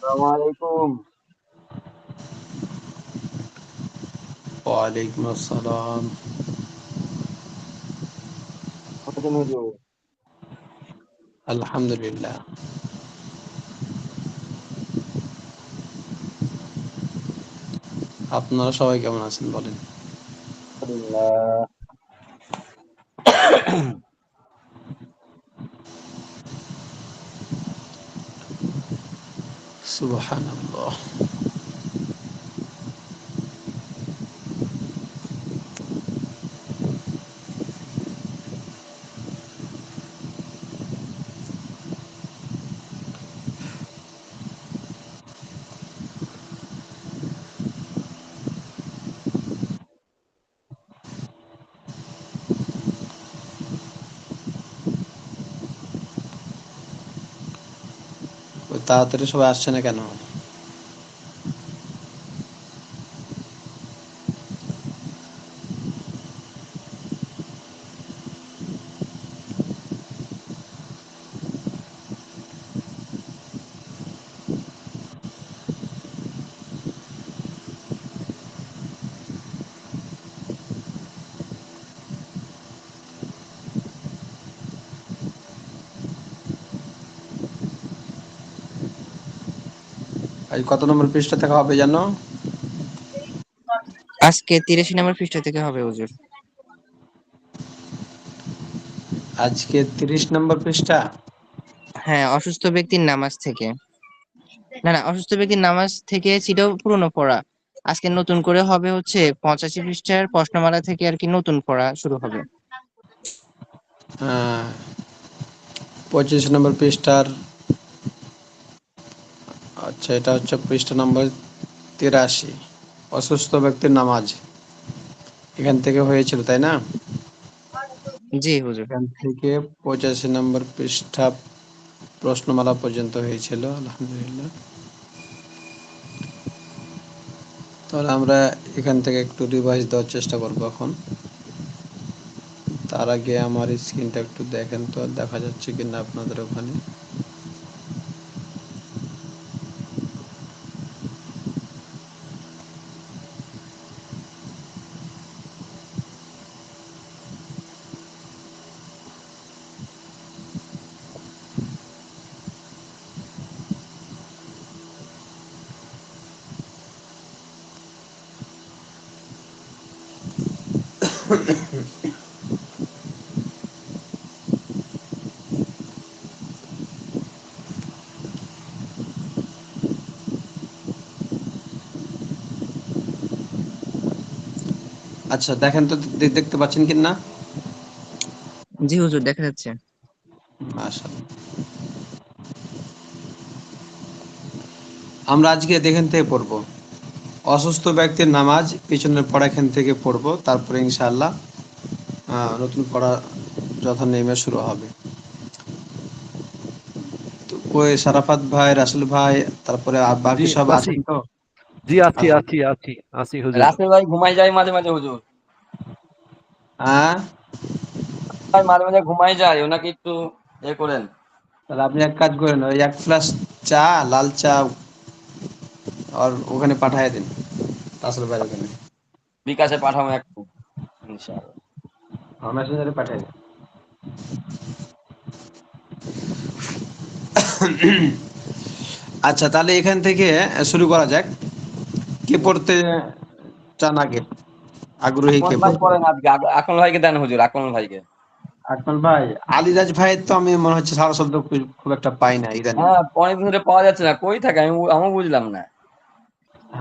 আসসালামালাইকুম। ওয়ালাইকুম আসসালাম। আছেন হুজুর? আলহামদুলিল্লাহ। আপনারা সবাই কেমন আছেন বলেন? আলহামদুলিল্লাহ। সুবহানাল্লাহ। ওই তাড়াতাড়ি সবাই আসছে না কেন? আজ কত নম্বর পৃষ্ঠা থেকে হবে জানো? আজকে 83 নম্বর পৃষ্ঠা থেকে হবে হুজুর। আজকে 30 নম্বর পৃষ্ঠা। হ্যাঁ, অসুস্থ ব্যক্তির নামাজ থেকে। না, অসুস্থ ব্যক্তির নামাজ থেকে সেটাও পুরনো পড়া। আজকে নতুন করে হবে হচ্ছে 85 পৃষ্ঠার প্রশ্নমালা থেকে আর কি নতুন পড়া শুরু হবে। 25 নম্বর পৃষ্ঠার। আচ্ছা, এটা হচ্ছে পৃষ্ঠা নম্বর 83, অসুস্থ ব্যক্তির নামাজ। এখান থেকে হয়েছিল তাই না? জি হুজুর। এখান থেকে 85 নম্বর পৃষ্ঠা প্রশ্নমালা পর্যন্ত হয়েছিল। আলহামদুলিল্লাহ। তাহলে আমরা এখান থেকে একটু রিভাইজ দেওয়ার চেষ্টা করবো এখন। তার আগে আমার স্ক্রিনটা একটু দেখেন তো, দেখা যাচ্ছে কিনা আপনাদের ওখানে। আচ্ছা, দেখেন তো দেখতে পাচ্ছেন কিনা? জি হুজুর, দেখা যাচ্ছে। মাশাআল্লাহ। আমরা আজকে দেখেন থেকে পড়বো অসুস্থ ব্যক্তির নামাজ, পিছনের পড়া এখান থেকে পড়বো, তারপরে ইনশাআল্লাহ নতুন পড়া যথা নেমে শুরু হবে। তো ওই সারাফাত ভাই, রাসেল ভাই, তারপরে জি বাকি সব আছি, আছেন তো? জি আছি আছি আলহামদুলিল্লাহ। আছি আছি হুজুর। রাসেল ভাই ঘুমাই যায় মাঝে মাঝে হুজুর। হ্যাঁ, ভাই মাঝে মাঝে ঘুমাই যায়, ওনাকে একটু করেন। তাহলে আপনি এক কাজ করেন, ওই 1 গ্লাস চা, লাল চা আর ওখানে পাঠায় দিন, রাসেল ভাই ওখানে। বিকাশে পাঠাবো একটু, ইনশাআল্লাহ। মেসেঞ্জারে পাঠায় দিন। আচ্ছা, তাহলে এখান থেকে শুরু করা যাক। কে পড়তে চান আগে? আগ্রহী আকমল কে ভাই পড়তে? পড়েন আজকে, আকমল ভাইকে দেন হুজুর, আকমল ভাইকে। আকমল ভাই। আলিরাজ ভাইয়ের তো আমি মনে হচ্ছে সারা শব্দ খুব একটা পাই না ইদানিং। হ্যাঁ, অনেকদিন ধরে পাওয়া যাচ্ছে না, কই থাকে আমি বুঝলাম না।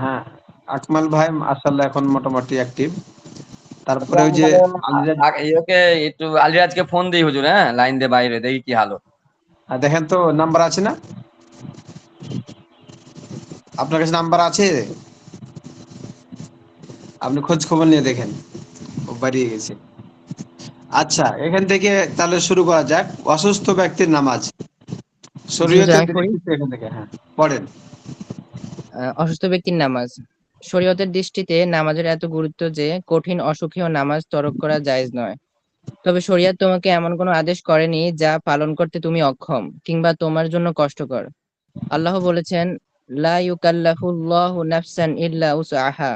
হ্যাঁ, আকমাল ভাই মাশাআল্লাহ এখন মোটামুটি অ্যাক্টিভ। আচ্ছা, তারপরে ওই আমি যে তাহলে আলিরাজ। ওকে একটু আলিরাজকে ফোন দিই হুজুর, হ্যাঁ লাইন দিয়ে বাইরে দেখি কি হালো। দেখেন তো নাম্বার আছে না আপনার কাছে? নাম্বার আছে? আপনি খোঁজ খবর নিয়ে দেখেন, ও বাড়িয়ে গেছে। আচ্ছা, এখান থেকে তাহলে শুরু করা যাক। অসুস্থ ব্যক্তির নামাজ, জি হুজুর, শরীয়তের আমি পড়ি। দৃষ্টিতে এখান থেকে, হ্যাঁ পড়েন। অসুস্থ ব্যক্তির নামাজ। শরীয়তের দৃষ্টিতে নামাজের এত গুরুত্ব যে কঠিন অসুখীয় নামাজ তরক করা জায়েজ নয়। তবে শরীয়ত তোমাকে এমন কোনো আদেশ করেনি যা পালন করতে তুমি অক্ষম কিংবা তোমার জন্য কষ্টকর। আল্লাহ বলেছেন, লা ইউকাল্লাফুল্লাহু নাফসান ইল্লা উসআহা।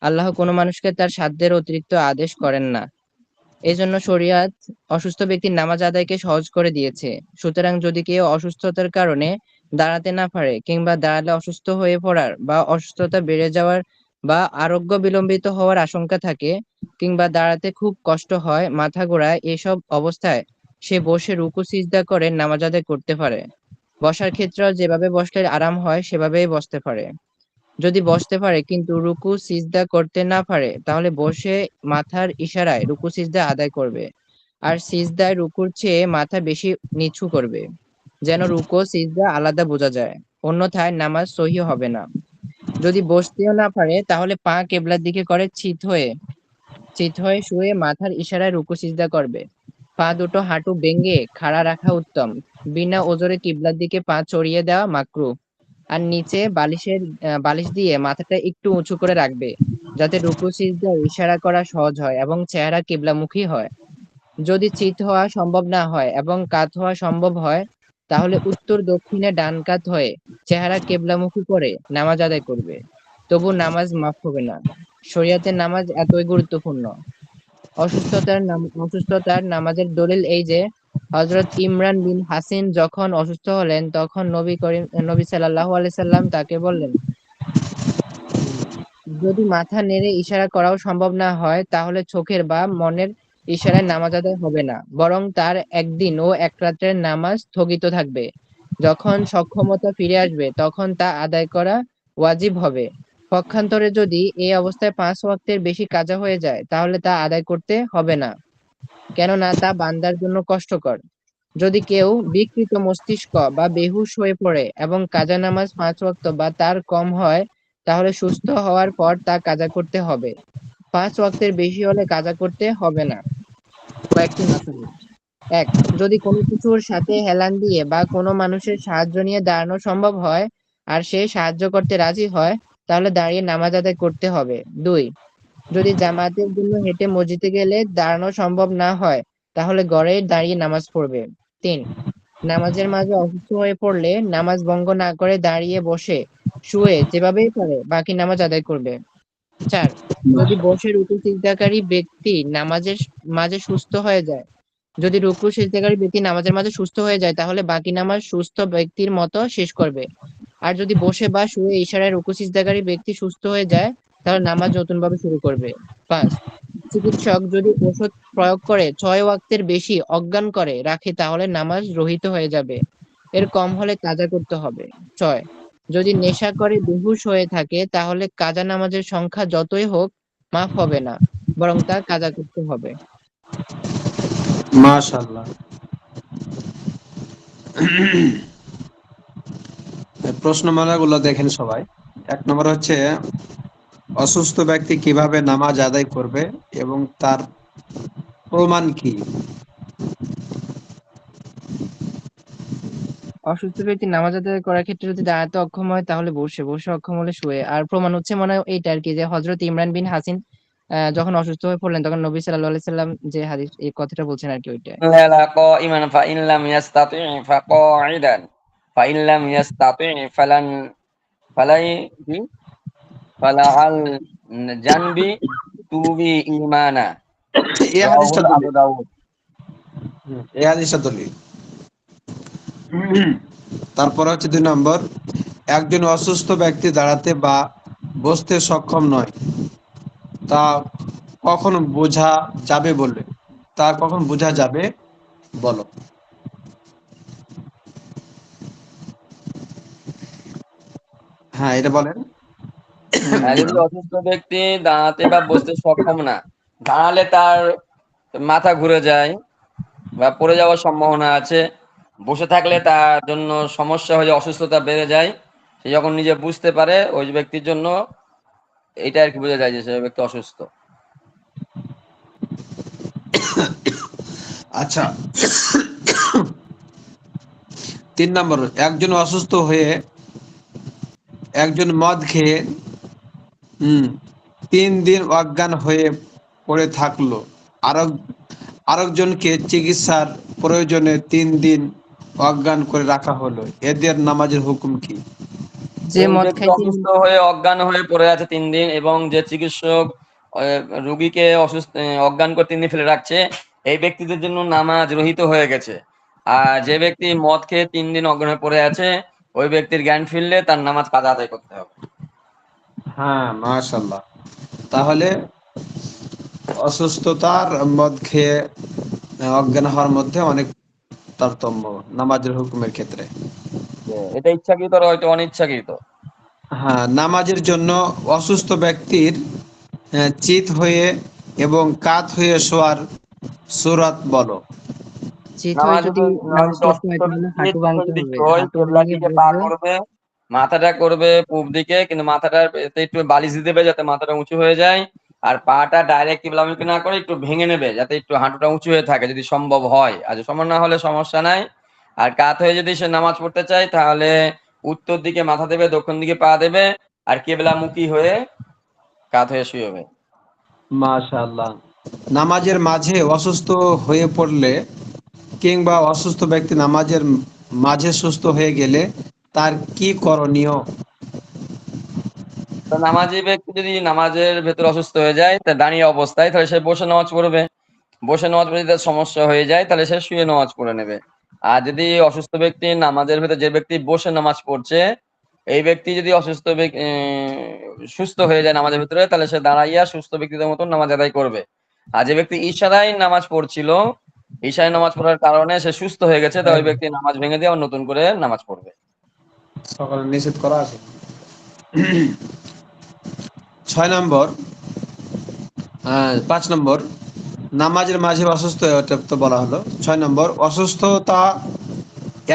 আল্লাহ কোনো মানুষকে তার সাধ্যের অতিরিক্ত আদেশ করেন না। এজন্য শরিয়ত অসুস্থ ব্যক্তির নামাজ আদায়কে সহজ করে দিয়েছে। সুতরাং যদি কেউ অসুস্থতার কারণে দাঁড়াতে না পারে কিংবা দাঁড়ালে অসুস্থ হয়ে পড়ার বা অসুস্থতা বেড়ে যাওয়ার বা আরোগ্য বিলম্বিত হওয়ার আশঙ্কা থাকে কিংবা দাঁড়াতে খুব কষ্ট হয়, মাথা ঘোরায়, এসব অবস্থায় সে বসে রুকু সিজদা করে নামাজ আদায় করতে পারে। বসার ক্ষেত্রেও যেভাবে বসলে আরাম হয় সেভাবেই বসতে পারে। যদি বসতে পারে কিন্তু রুকু সিজদা করতে না পারে তাহলে বসে মাথার ইশারায় রুকু সিজদা আদায় করবে। আর সিজদায় রুকুর চেয়ে মাথা বেশি নিচু করবে, যেন রুকু ও সিজদা আলাদা বোঝা যায়। অন্যথায় নামাজ সহিহ হবে না। যদি বসতেও না পারে তাহলে পা কেবলার দিকে করে চিত হয়ে শুয়ে মাথার ইশারায় রুকু সিজদা করবে। পা দুটো হাঁটু ভেঙে খাড়া রাখা উত্তম। বিনা ওজরে কিবলার দিকে পা চড়িয়ে দেওয়া মাকরুহ। আর নিচে বালিশ দিয়ে মাথাটা একটু উঁচু করে রাখবে, যাতে রুকু সিজদা ইশারা করা সহজ হয় এবং চেহারা কিবলামুখী হয়। যদি চিত হওয়া সম্ভব না হয় এবং কাত হওয়া সম্ভব হয় তাহলে উত্তর দক্ষিণে ডান কাত হয়ে চেহারা কেবলামুখী করে নামাজ আদায় করবে। তবু নামাজ মাফ হবে না। শরিয়াতের নামাজ এতই গুরুত্বপূর্ণ। অসুস্থতার নামাজের দলিল এই যে, হযরত ইমরান বিন হাসিন যখন অসুস্থ হলেন তখন নবী সাল্লাল্লাহু আলাইহি সাল্লাম তাকে বললেন, যদি মাথা নেড়ে ইশারা করাও সম্ভব না হয় তাহলে চোখের বা মনের ইশারায় নামাজ আদায় হবে না, বরং তার একদিন ও এক রাত্রের নামাজ স্থগিত থাকবে। যখন সক্ষমতা ফিরে আসবে তখন তা আদায় করা ওয়াজিব হবে। পক্ষান্তরে যদি এই অবস্থায় 5 ওয়াক্তের বেশি কাজা হয়ে যায় তাহলে তা আদায় করতে হবে না, কেননা তা বান্দার জন্য কষ্টকর। যদি কেউ বিকৃত মস্তিষ্ক বা বেহুশ হয়ে পড়ে এবং কাজা নামাজ 5 ওয়াক্ত বা তার কম হয় তাহলে সুস্থ হওয়ার পর তা কাজা করতে হবে। 5 ওয়াক্তের বেশি হলে কাজা করতে হবে না। কয়েকটি মাসালা। 1, যদি কোনো কিছুর সাথে হেলান দিয়ে বা কোনো মানুষের সাহায্য নিয়ে দাঁড়ানো সম্ভব হয় আর সে সাহায্য করতে রাজি হয় তাহলে দাঁড়িয়ে নামাজ আদায় করতে হবে। 2, যদি জামাতের জন্য হেঁটে মসজিদে গেলে দাঁড়ানো সম্ভব না হয় তাহলে ঘরেই দাঁড়িয়ে নামাজ পড়বে। 3, নামাজের মাঝে অসুস্থ হয়ে পড়লে নামাজ ভঙ্গ না করে দাঁড়িয়ে বসে শুয়ে যেভাবেই পারে বাকি নামাজ আদায় করবে। 4, যদি বসে রুকু সিজদাকারী ব্যক্তি নামাজের মাঝে সুস্থ হয়ে যায় যদি রুকু সিজদাকারী ব্যক্তি নামাজের মাঝে সুস্থ হয়ে যায় তাহলে বাকি নামাজ সুস্থ ব্যক্তির মতো শেষ করবে। আর যদি বসে বা শুয়ে ইশারায় রুকু সিজদাকারী ব্যক্তি সুস্থ হয়ে যায় তাহলে নামাজ নতুন ভাবে শুরু করবে। 5, চিকিৎসক যদি ওষুধ প্রয়োগ করে 6 ওয়াক্তের বেশি অজ্ঞান করে রাখে তাহলে নামাজ রহিত হয়ে যাবে। এর কম হলে কাজা করতে হবে। 6, যদি নেশা করে বেহুশ হয়ে থাকে তাহলে কাজা নামাজের সংখ্যা যতই হোক মাফ হবে না, বরং তা কাজা করতে হবে। মাশাআল্লাহ। প্রশ্নমালাগুলো দেখেন সবাই। 1 নম্বর হচ্ছে অসুস্থ ব্যক্তি কিভাবে নামাজ আদায় করবে এবং তার প্রমাণ কি? অসুস্থ ব্যক্তি নামাজ আদায় করার ক্ষেত্রে যদি দাঁড়াতে অক্ষম হয় তাহলে বসে, বসে অক্ষম হলে শুয়ে। আর প্রমাণ হচ্ছে মনে হয় এইটা আর কি, যে হযরত ইমরান বিন হাসিন যখন অসুস্থ হয়ে পড়লেন তখন নবী সাল্লাল্লাহু আলাইহি সাল্লাম যে হাদিস এই কথাটা বলছেন আর কি, ওইটা। لا قائما فإن لم يستطع فقاعدا فإن لم يستطع فلي فلعل جنبي توبي إيمانا এই رواه হাদিসটা দলিল। أبو داود এই হাদিসটা দলিল। তারপর হচ্ছে 2 নম্বর, একজন অসুস্থ ব্যক্তি দাঁড়াতে বা বসতে সক্ষম নয়, তা কখন বোঝা যাবে বলে তা কখন বোঝা যাবে বলো। হ্যাঁ, এটা বলেন। যদি অসুস্থ ব্যক্তি দাঁড়াতে বা বসতে সক্ষম না, দাঁড়ালে তার মাথা ঘুরে যায় বা পড়ে যাওয়ার সম্ভাবনা আছে, বসে থাকলে তার জন্য সমস্যা হয়ে যায়, অসুস্থতা বেড়ে যায়, সে যখন নিজে বুঝতে পারে ওই ব্যক্তির জন্য এটা আর কি বোঝা যায় যে সে ব্যক্তি অসুস্থ। আচ্ছা, 3 নম্বর, একজন অসুস্থ হয়ে একজন মদ খেয়ে 3 দিন অজ্ঞান হয়ে পড়ে থাকলো, আরেক আরেকজনকে চিকিৎসার প্রয়োজনে 3 দিন অজ্ঞান করে রাখা হলো, এদের নামাজের হুকুম কি? যে এই মদ ব্যক্তি খাইতে অসুস্থ হয়ে অজ্ঞান হয়ে পড়ে আছে 3 দিন এবং যে চিকিৎসক রোগীকে অজ্ঞান করে 3 দিন ফেলে রাখছে, এই ব্যক্তিদের জন্য নামাজ রহিত হয়ে গেছে। আর যে ব্যক্তি মদ খেয়ে 3 দিন অজ্ঞান হয়ে পড়ে আছে, ওই ব্যক্তির জ্ঞান ফিরলে তার নামাজ কাজা আদায় করতে হবে। হ্যাঁ, মাশাআল্লাহ। তাহলে অসুস্থতার মদ খেয়ে অজ্ঞান হওয়ার মধ্যে অনেক তারতম্য নামাজের হুকুমের ক্ষেত্রে। যে এটা ইচ্ছাকৃত আর হয়তো অনিচ্ছাকৃত। হ্যাঁ, নামাজের জন্য অসুস্থ ব্যক্তির চিত হয়ে এবং কাত হয়ে শোয়ার সূরাত বলো। চিত হয়ে নামাজে যদি নামাজ যদি পড়তে হয় অসুস্থ তাহলে ব্যক্তি হাঁটু ভাঙতে যদি হবে, হয় হাঁটু কেবলার ভেঙে দিকে পা বসবে। করবে, মাথাটা করবে পূব দিকে, কিন্তু মাথাটা একটু বালিশ দিয়ে দেবে যাতে মাথাটা উঁচু হয়ে যায়। আর পাটা ডাইরেক্ট কিবলামুখী না করে একটু ভেঙে নেবে যাতে একটু হাঁটুটা উঁচু হয়ে থাকে যদি সম্ভব হয়। আর যদি সম্ভব না হলে সমস্যা নাই। আর কাত হয়ে যদি সে নামাজ পড়তে চায় তাহলে উত্তর দিকে মাথা দেবে, দক্ষিণ দিকে পা দেবে, আর কিবলামুখী হয়ে কাত হয়ে শুয়ে হবে। মাশাআল্লাহ। নামাজের মাঝে অসুস্থ হয়ে পড়লে কিংবা অসুস্থ ব্যক্তি নামাজের মাঝে সুস্থ হয়ে গেলে তার কি করণীয়? তো নামাজি ব্যক্তি যদি নামাজের ভেতরে অসুস্থ হয়ে যায় তা দাঁড়িয়ে অবস্থায়, তাহলে সে বসে নামাজ পড়বে। বসে নামাজ পড়ে যদি তার সমস্যা হয়ে যায় তাহলে সে শুয়ে নামাজ পড়ে নেবে। আর যদি অসুস্থ ব্যক্তি নামাজের ভেতরে, যে ব্যক্তি বসে নামাজ পড়ছে, এই ব্যক্তি যদি সুস্থ হয়ে যায় নামাজের ভিতরে, তাহলে সে দাঁড়াইয়া সুস্থ ব্যক্তিদের মতন নামাজ আদায় করবে। আর যে ব্যক্তি ইশারায় নামাজ পড়ছিল, ইশারায় নামাজ পড়ার কারণে সে সুস্থ হয়ে গেছে, তা ওই ব্যক্তি নামাজ ভেঙে দিয়ে আবার নতুন করে নামাজ পড়বে। সকালে নিষেধ করা আছে। 6 নম্বর, 5 নম্বর, নামাজের মাঝে অসুস্থ, এটা তো বলা হলো। 6 নম্বর, অসুস্থতা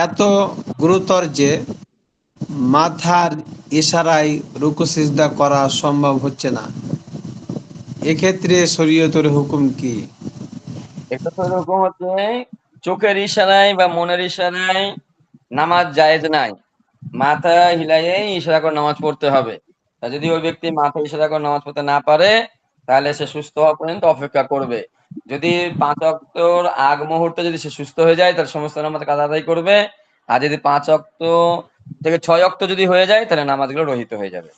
এত গুরুতর যে মাথার ইশারায় রুকু সিজদা করা সম্ভব হচ্ছে না, এক্ষেত্রে শরীয়তের হুকুম কি? এটা তো এরকম হচ্ছে, চোখের ইশারায় বা মনের ইশারায় নামাজ জায়েজ নাই। মাথা হিলাইয়ে ইশারা করে নামাজ পড়তে হবে। তা যদি ওই ব্যক্তি মাথা ইশারা করে নামাজ পড়তে না পারে, তাহলে সে সুস্থ হওয়া পর্যন্ত অপেক্ষা করবে। যদি 5 ওয়াক্তর আগ মুহূর্তে যদি সে সুস্থ হয়ে যায় তাহলে সমস্ত নামাজ কাজা আদায় করবে। আর যদি 5 ওয়াক্ত থেকে 6 ওয়াক্ত যদি হয়ে যায় তাহলে নামাজগুলো রহিত হয়ে যাবে।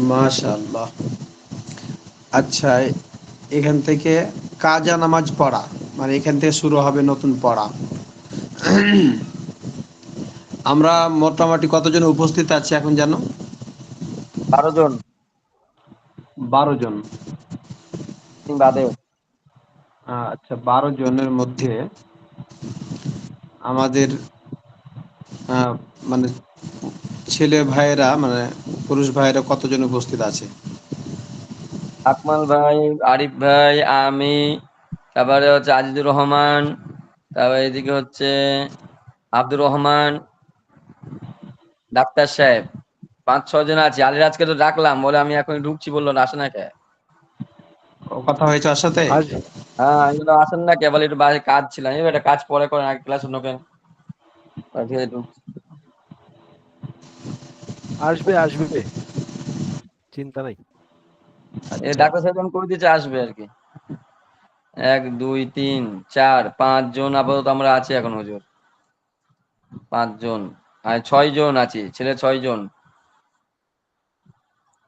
মাশাআল্লাহ। আচ্ছা, এখান থেকে কাজা নামাজ পড়া, মানে এখান থেকে শুরু হবে নতুন পড়া। আমরা মোটামুটি কতজন উপস্থিত আছি এখন জানো? 12 জন 12 জন। বাদে। আচ্ছা, 12 জনের মধ্যে আমাদের আহ, মানে ছেলে ভাইয়েরা, মানে পুরুষ ভাইয়েরা কতজন উপস্থিত আছে? আকমাল ভাই, আরিফ ভাই, আমি, তারপরে হচ্ছে আজিজুর রহমান, তারপরে এদিকে হচ্ছে আব্দুর রহমান, ডাক্তার সাহেব, 5-6 জন আছে। আলিরাজকে তো ডাকলাম, বলে আমি এখন ঢুকছি, বললো না আসে না কে। ও কথা হয়েছে ওর সাথে? আজ হ্যাঁ আমি বললাম আসেন না কে, বলে একটু বাইরে কাজ ছিল। আমি বললাম, এটা কাজ পরে করেন, আগে ক্লাস ঢোকেন। ঠিক আছে, ঢুকছি। আসবে আসবে, চিন্তা নাই। আচ্ছা, ডাক্তার সাহেব যখন করে দিচ্ছে আসবে আর কি। 1 2 3 4 5 জন আপাতত আমরা আছি এখন হুজুর। 5 জন, আর 6 জন আছি, ছেলে 6 জন।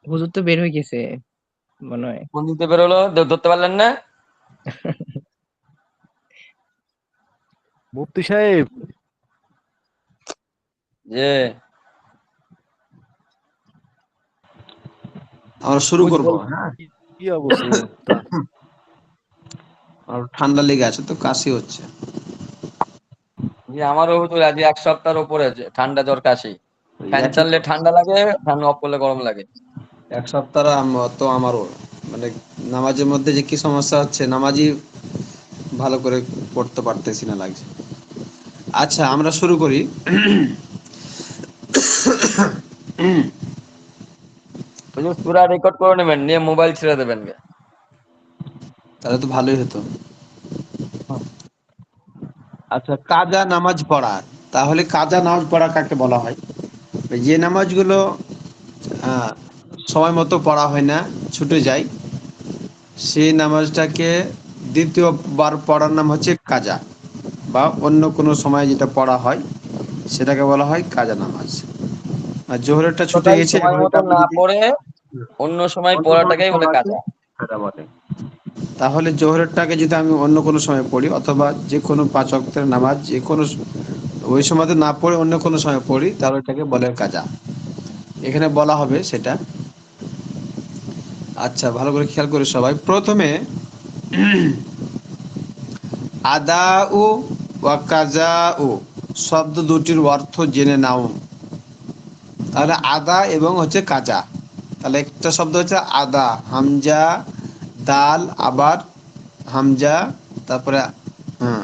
হুজুর তো বের হয়ে গেছে মনে হয়। কোন দিতে বেরোলো ধরতে পারলেন না? মুফতি সাহেব, যে আমরা শুরু করব। উজ্জ্বল, হ্যাঁ, কি কি অবস্থা? আর ঠান্ডা লেগে আছে তো, কাশি হচ্ছে। জি আমারও হুজুর আজ 1 সপ্তাহের উপরে ঠান্ডা জ্বর কাশি। ফ্যান একই চাললে ঠান্ডা লাগে, ফ্যান অফ করলে গরম লাগে। এক সপ্তাহ তো আমারও, মানে নামাজের মধ্যে যে কি সমস্যা হচ্ছে, নামাজই ভালো করে পড়তে পারতেছি না লাগছে। আচ্ছা, আমরা শুরু করি। হুজুর সূরা রেকর্ড করে নেবেন, নিয়ে মোবাইল ছেড়ে দেবেন গে। তাহলে তো ভালোই হতো। আচ্ছা, কাজা নামাজ পড়া। তাহলে কাজা নামাজ পড়া কাকে বলা হয়? যে নামাজগুলো আহ, সময় মতো পড়া হয় না, ছুটে যায়, সেই নামাজটাকে দ্বিতীয়বার পড়ার নাম হচ্ছে কাজা, বা অন্য কোনো সময় যেটা পড়া হয় সেটাকে বলা হয় কাজা নামাজ। আর জোহরেরটা ছুটে কোথায় গেছে, সময় এখন এটা মতো আপনি না যদি পড়ে অন্য সময় অন্য কোনো পড়াটাকেই বলে সময়কে কাজা। কাজা বলে, তাহলে জোহরেরটাকে যদি আমি অন্য কোনো সময় পড়ি, অথবা যে কোনো 5 ওয়াক্তের নামাজ যে কোনো ওই সময়তে না পড়ে অন্য কোনো সময় পড়ি, তাহলে এটাকে বলে কাজা। এখানে বলা হবে সেটা। আচ্ছা, ভালো করে খেয়াল করে সবাই, প্রথমে আদা ও কাজা ও শব্দ দুটির অর্থ জেনে নাও। তাহলে আদা এবং হচ্ছে কাজা, তাহলে একটা শব্দ হচ্ছে আদা, হামজা দাল, আবার হামজা, তারপরে হ্যাঁ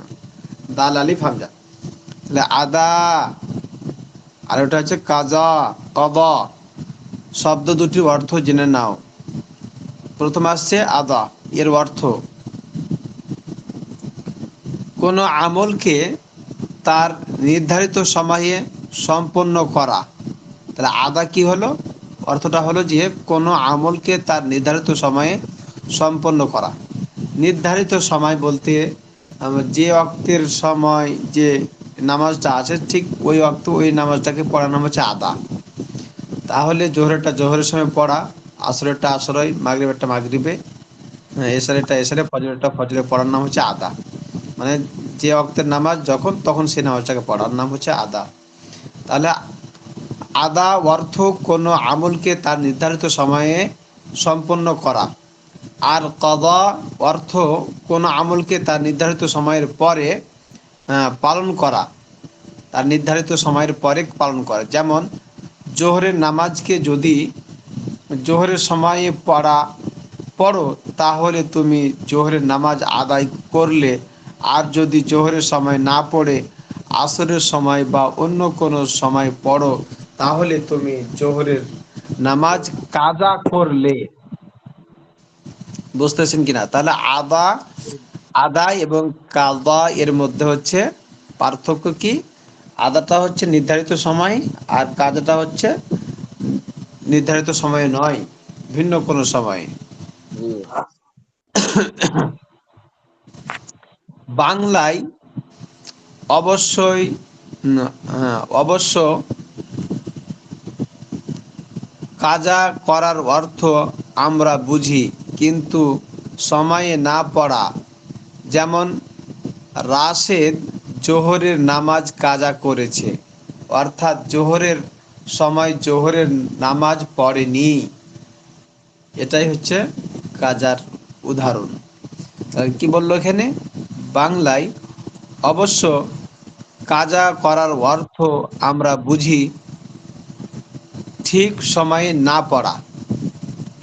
দাল আলিফ হামজা, তাহলে আদা। আর ওটা হচ্ছে কাজা, কদা। শব্দ দুটির অর্থ জেনে নাও। প্রথম আসছে আদা, এর অর্থ কোনো আমলকে তার নির্ধারিত সময়ে সম্পন্ন করা। তাহলে আদা কি হলো, অর্থটা হলো যে কোনো আমলকে তার নির্ধারিত সময়ে সম্পন্ন করা। নির্ধারিত সময় বলতে যে অক্তের সময় যে নামাজটা আছে, ঠিক ওই অক্ত ওই নামাজটাকে পড়ানো হচ্ছে আদা। তাহলে জোহরেরটা জোহরের সময় পড়া, আসরেরটা আসরে, মাগরিবেরটা মাগরিবে, হ্যাঁ এশারেরটা এশারে, ফজরেরটা ফজরে পড়ার নাম হচ্ছে আদা। মানে যে অক্তের নামাজ যখন তখন সেই নামাজটাকে পড়ার নাম হচ্ছে আদা। তাহলে আদা অর্থ কোনো আমলকে তার নির্ধারিত সময়ে সম্পন্ন করা। আর কদা অর্থ কোনো আমলকে তার নির্ধারিত সময়ের পরে পালন করা, তার নির্ধারিত সময়ের পরে পালন করা। যেমন জোহরের নামাজকে যদি জোহরের সময়ে পড়ো, তাহলে তুমি জোহরের নামাজ আদায় করলে। আর যদি জোহরের সময় না পড়ে আসরের সময় বা অন্য কোনো সময় পড়ো, তাহলে তুমি জোহরের নামাজ কাজা করলে। বুঝতেছেন কিনা? তাহলে আদায় এবং কাজা এর মধ্যে হচ্ছে পার্থক্য কি? আদাটা হচ্ছে নির্ধারিত সময়, আর কাজাটা হচ্ছে নির্ধারিত সময়ে নয়, ভিন্ন কোনো সময়ে। জি। বাংলায় অবশ্যই অবশ্য কাজা করার অর্থ আমরা বুঝি, কিন্তু সময়ে না পড়া। যেমন রাশেদ জোহরের নামাজ কাজা করেছে, অর্থাৎ জোহরের সময় জোহরের নামাজ পড়েনি। এটাই হচ্ছে কাজার উদাহরণ। তাহলে কি বললো এখানে? বাংলায় অবশ্য কাজা করার অর্থ আমরা বুঝি, ঠিক সময়ে না পড়া,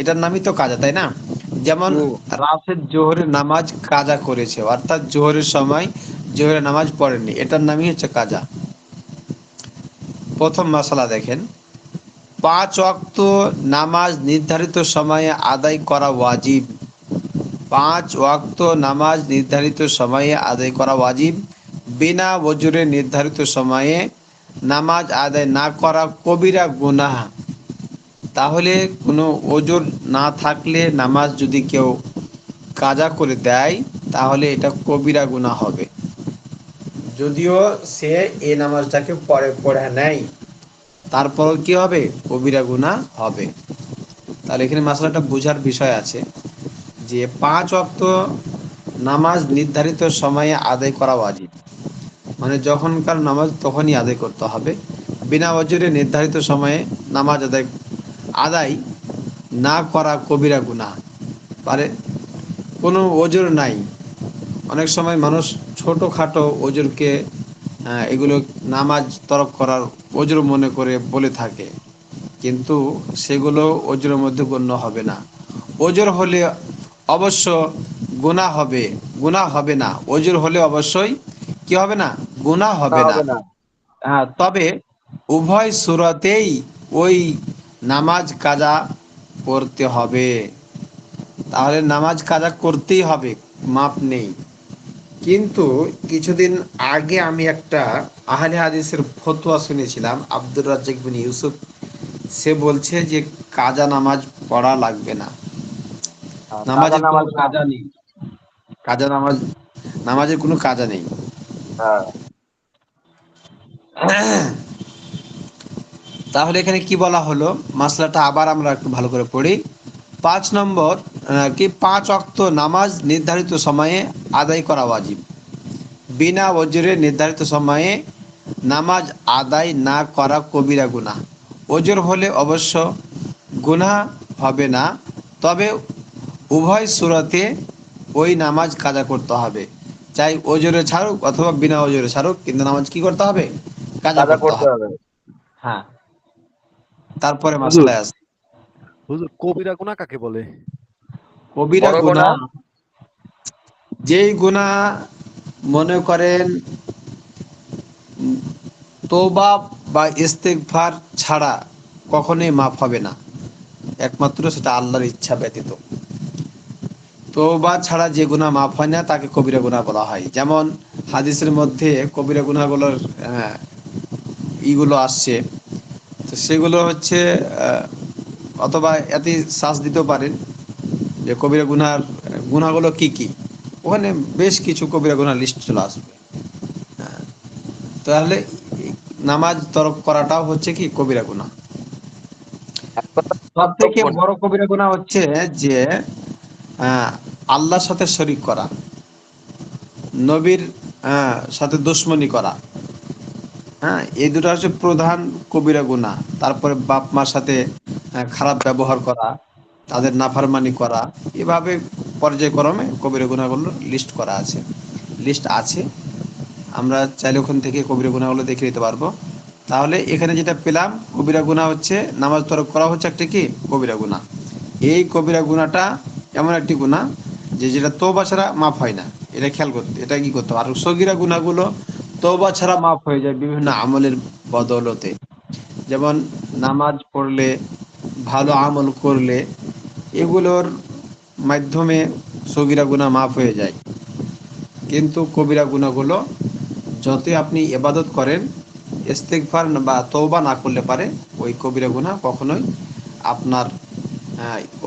এটার নামই তো কাজা, তাই না? যেমন জি। রাশেদ জোহরের নামাজ কাজা করেছে, অর্থাৎ জোহরের সময় জোহরের নামাজ পড়েনি, এটার নামই হচ্ছে কাজা। প্রথম মশলা দেখেন, 5 ওয়াক্ত নামাজ নির্ধারিত সময়ে আদায় করা ওয়াজিব। 5 ওয়াক্ত নামাজ নির্ধারিত সময়ে আদায় করা ওয়াজিব। বিনা ওজরে নির্ধারিত সময়ে নামাজ আদায় না করা কবিরা গুনাহ। তাহলে কোনো ওজর না থাকলে নামাজ যদি কেউ কাজা করে দেয়, তাহলে এটা কবিরা গুনাহ হবে, যদিও সে এই নামাজটাকে পড়ে নেয়, তারপরও কি হবে? কবিরা গুনাহ হবে। তাহলে এখানে মাসালাটা বোঝার বিষয় আছে যে 5 ওয়াক্ত নামাজ নির্ধারিত সময়ে আদায় করা ওয়াজিব, মানে যখনকার নামাজ তখনই আদায় করতে হবে। বিনা ওজরে নির্ধারিত সময়ে নামাজ আদায় না করা কবিরা গুনাহ। পারে কোনো ওজর নাই, অনেক সময় মানুষ ছোটোখাটো ওজরকে এগুলো নামাজ তরক করার ওজর মনে করে বলে থাকে, কিন্তু সেগুলো ওজরের মধ্যে গণ্য হবে না। ওজর হলে অবশ্য গুনাহ হবে, গুনাহ হবে না। ওজর হলে অবশ্যই কি হবে না? গুনাহ না হবে না। হবে না। তবে উভয় সূরাতেই ওই নামাজ কাজা করতে হবে। তাহলে নামাজ কাজা করতেই হবে, মাপ নেই। কিন্তু কিছুদিন আগে আমি একটা আহলে হাদিসের ফতোয়া শুনেছিলাম, আব্দুর রাজ্জাক বিন ইউসুফ। সে বলছে যে কাজা নামাজ পড়া লাগবে না, কাজা নামাজের কোনো নামাজ না। কাজা নেই। কাজা নামাজের কোনো কাজা নেই। হ্যাঁ। তাহলে এখানে কি বলা হলো, মাসলাটা আবার আমরা একটু ভালো করে পড়ি। 5 নম্বর, কি 5 ওয়াক্ত নামাজ নির্ধারিত সময়ে আদায় করা ওয়াজিব। বিনা ওজরে নির্ধারিত সময়ে নামাজ আদায় না করা কবিরা গুনাহ। ওজর হলে অবশ্য গুনাহ হবে না, তবে উভয় সূরাতে ওই নামাজ কাজা করতে হবে। চাই ওজরে ছাড়ুক অথবা বিনা ওজরে ছাড়ুক, কিন্তু নামাজ কি করতে হবে? কাজা কাজা করতে করতে হবে। হবে। হ্যাঁ, তারপরে হুজুর মাসলায় আছে হুজুর কবিরা গুনাহ কাকে বলে? কবিরা বড় গুনাহ। গুনাহ যেই গুনাহ মনে করেন তওবা বা ইস্তেগফার ছাড়া কখনোই মাফ হবে না, একমাত্র সেটা আল্লাহর ইচ্ছা ব্যতীত। তওবা ছাড়া যে গুনাহ মাফ হয় না তাকে কবিরা গুনাহ বলা হয়। যেমন হাদিসের মধ্যে কবিরা গুনাহগুলোর ইগুলো আসছে, তো সেগুলো হচ্ছে অথবা এতে শ্বাস দিতে পারেন যে কবিরা গুনার গুনাহগুলো কি কি। ওখানে বেশ কিছু কবিরা গুনাহ লিস্ট চলে আসবে। তাহলে নামাজ তরক করাটাও হচ্ছে কি কবিরা গুনাহ। সব থেকে বড় কবিরা গুনাহ হচ্ছে যে আল্লাহর সাথে শরীক করা, নবীর সাথে দুশমনি করা। হ্যাঁ, এই দুটো হচ্ছে প্রধান কবিরা গুনাহ। তারপরে বাপ মার সাথে খারাপ ব্যবহার করা, তাদের নাফরমানি করা, এভাবে পর্যায়ক্রমে কবিরা গুনাহগুলো লিস্ট আছে। আমরা চাইলে ওখান থেকে কবিরা গুনাহগুলো দেখে নিতে পারবো। তাহলে এখানে যেটা পেলাম, কবিরা গুনাহ হচ্ছে নামাজ তরক করা হচ্ছে একটা কি কবিরা গুনাহ। এই কবিরা গুনাহটা এমন একটি গুনাহ যেটা তওবা ছাড়া মাফ হয় না। এটা খেয়াল করতে, এটা কি করতে হবে। আর সগীরা গুনাহগুলো তওবা ছাড়া মাফ হয়ে যায় বিভিন্ন আমলের বদৌলতে। যেমন নামাজ পড়লে, ভালো আমল করলে, এগুলোর মাধ্যমে সগীরা গুনাহ মাফ হয়ে যায়। কিন্তু কবিরা গুনাহগুলো যতই আপনি ইবাদত করেন, ইস্তেগফার বা তওবা না করলে পারে ওই কবিরা গুনাহ কখনোই আপনার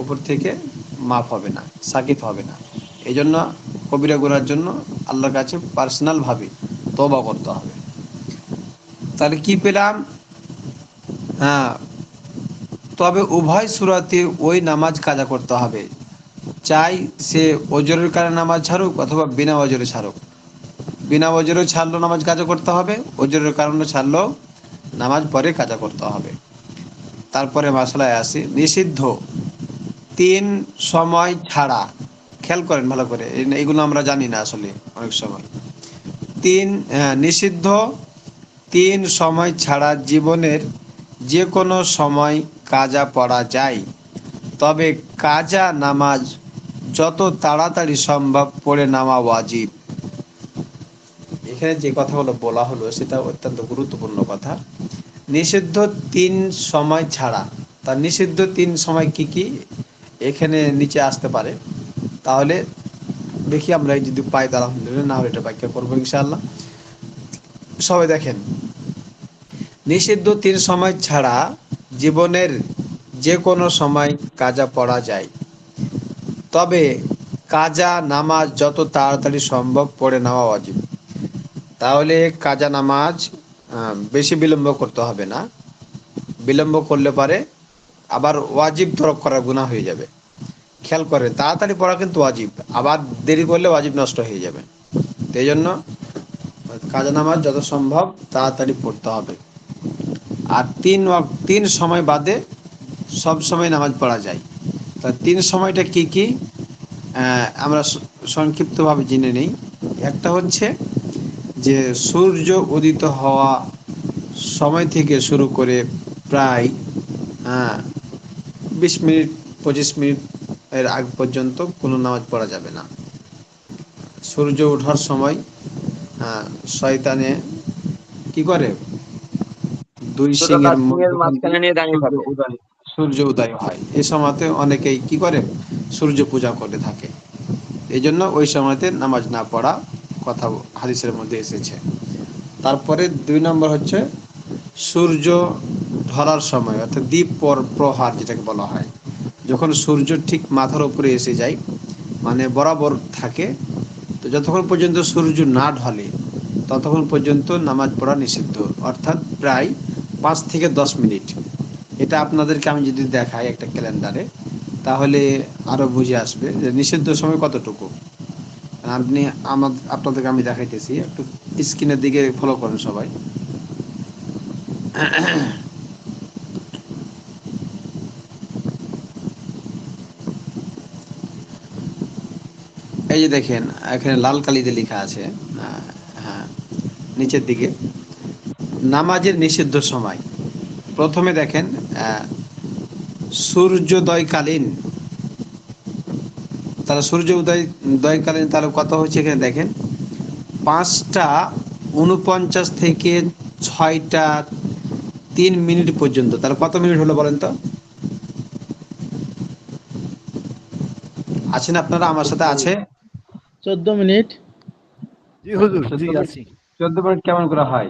উপর থেকে মাফ হবে না, সাকিত হবে না। এই জন্য কবিরা গুনার জন্য আল্লাহর কাছে পার্সোনালভাবে তওবা করতে হবে। তাহলে কি পেলাম? হ্যাঁ, তবে উভয় সূরাতে ওই নামাজ কাজা করতে হবে, চাই সে ওজরের কারণে নামাজ ছাড়ুক অথবা বিনা ওজরে ছাড়ুক। বিনা ওজরে ছাড়লেও নামাজ কাজা করতে হবে, ওজরের কারণে ছাড়লেও নামাজ পরে কাজা করতে হবে। তারপরে মাসলায় আসি, নিষিদ্ধ 3 সময় ছাড়া। খেয়াল করেন ভালো করে, এগুলো আমরা জানি না আসলে অনেক সময়। নিষিদ্ধ 3 সময় ছাড়া জীবনের যে কোনো সময় কাজা পড়া যায়, তবে কাজা নামাজ যত তাড়াতাড়ি সম্ভব পড়ে নেওয়া ওয়াজিব। এখানে যে কথাগুলো বলা হলো সেটা অত্যন্ত গুরুত্বপূর্ণ কথা। নিষিদ্ধ 3 সময় ছাড়া, তার নিষিদ্ধ 3 সময় কি কি এখানে নিচে আসতে পারে। তাহলে দেখি আমরা যদি পাই তাহলে আলহামদুলিল্লাহ, না হলে এটা ব্যাখ্যা করবো ইনশাআল্লাহ। সবাই দেখেন, নিষিদ্ধ 3 সময় ছাড়া জীবনের যে কোনো সময় কাজা পড়া যায়, তবে কাজা নামাজ যত তাড়াতাড়ি সম্ভব পড়ে নেওয়া উচিত। তাহলে কাজা নামাজ বেশি বিলম্ব করতে হবে না। বিলম্ব করলে পারে আবার ওয়াজিব তরক করা গুনাহ হয়ে যাবে। খেয়াল করে, তাড়াতাড়ি পড়া কিন্তু ওয়াজিব, আবার দেরি করলে ওয়াজিব নষ্ট হয়ে যাবে। এই জন্য কাজা নামাজ যত সম্ভব তাড়াতাড়ি পড়তে হবে। আর 3 সময় বাদে সব সময় নামাজ পড়া যায়। তা 3 সময়টা কি কি আমরা সংক্ষিপ্তভাবে জেনে নেই। একটা হচ্ছে যে সূর্য উদিত হওয়া সময় থেকে শুরু করে প্রায় 20 মিনিট 25 মিনিট এর আগ পর্যন্ত কোনো নামাজ পড়া যাবে না। সূর্য ওঠার সময় শয়তানে কি করে, দুই দুটো সিংহের কাজ সিংহের মধ্যখান দিয়ে মাঝখানে নিয়ে দাঁড়িয়ে থাকে। সূর্য উদয় হয়। এই সময়তে অনেকেই কি করে, সূর্য পূজা করে থাকে। এই জন্য ওই সময়তে নামাজ না পড়া কথা হাদিসের মধ্যে এসেছে। তারপরে 2 নম্বর হচ্ছে সূর্য ঢলার সময়, অর্থাৎ দ্বীপ প্রহার যেটাকে বলা হয়। যখন সূর্য ঠিক মাথার উপরে এসে যায়, মানে বরাবর থাকে, তো যতক্ষণ পর্যন্ত সূর্য না ঢলে ততক্ষণ পর্যন্ত নামাজ পড়া নিষিদ্ধ, অর্থাৎ প্রায় 5 থেকে 10 মিনিট। এটা আপনাদেরকে আমি যদি দেখাই একটা ক্যালেন্ডারে, তাহলে আরো বুঝে আসবে যে নিষিদ্ধ সময় কতটুকু। আপনি আপনাদেরকে আমি দেখাইতেছি, একটু স্ক্রিনের দিকে ফলো করেন সবাই। এই যে দেখেন, এখানে লাল কালিতে লেখা আছে, হ্যাঁ, নিচের দিকে নামাজের নিষিদ্ধ সময়। প্রথমে দেখেন সূর্যোদয়কালীন, তাহলে উদয়কালীন তাহলে কত হচ্ছে এখানে দেখেন, 5টা 49 থেকে 6টা 3 মিনিট পর্যন্ত। তাহলে কত মিনিট হলো বলেন তো? আছেন আপনারা আমার সাথে? আছে 14 মিনিট। জি হুজুর, জি 14 মিনিট। আছি। 14 মিনিট কেমন করে হয়?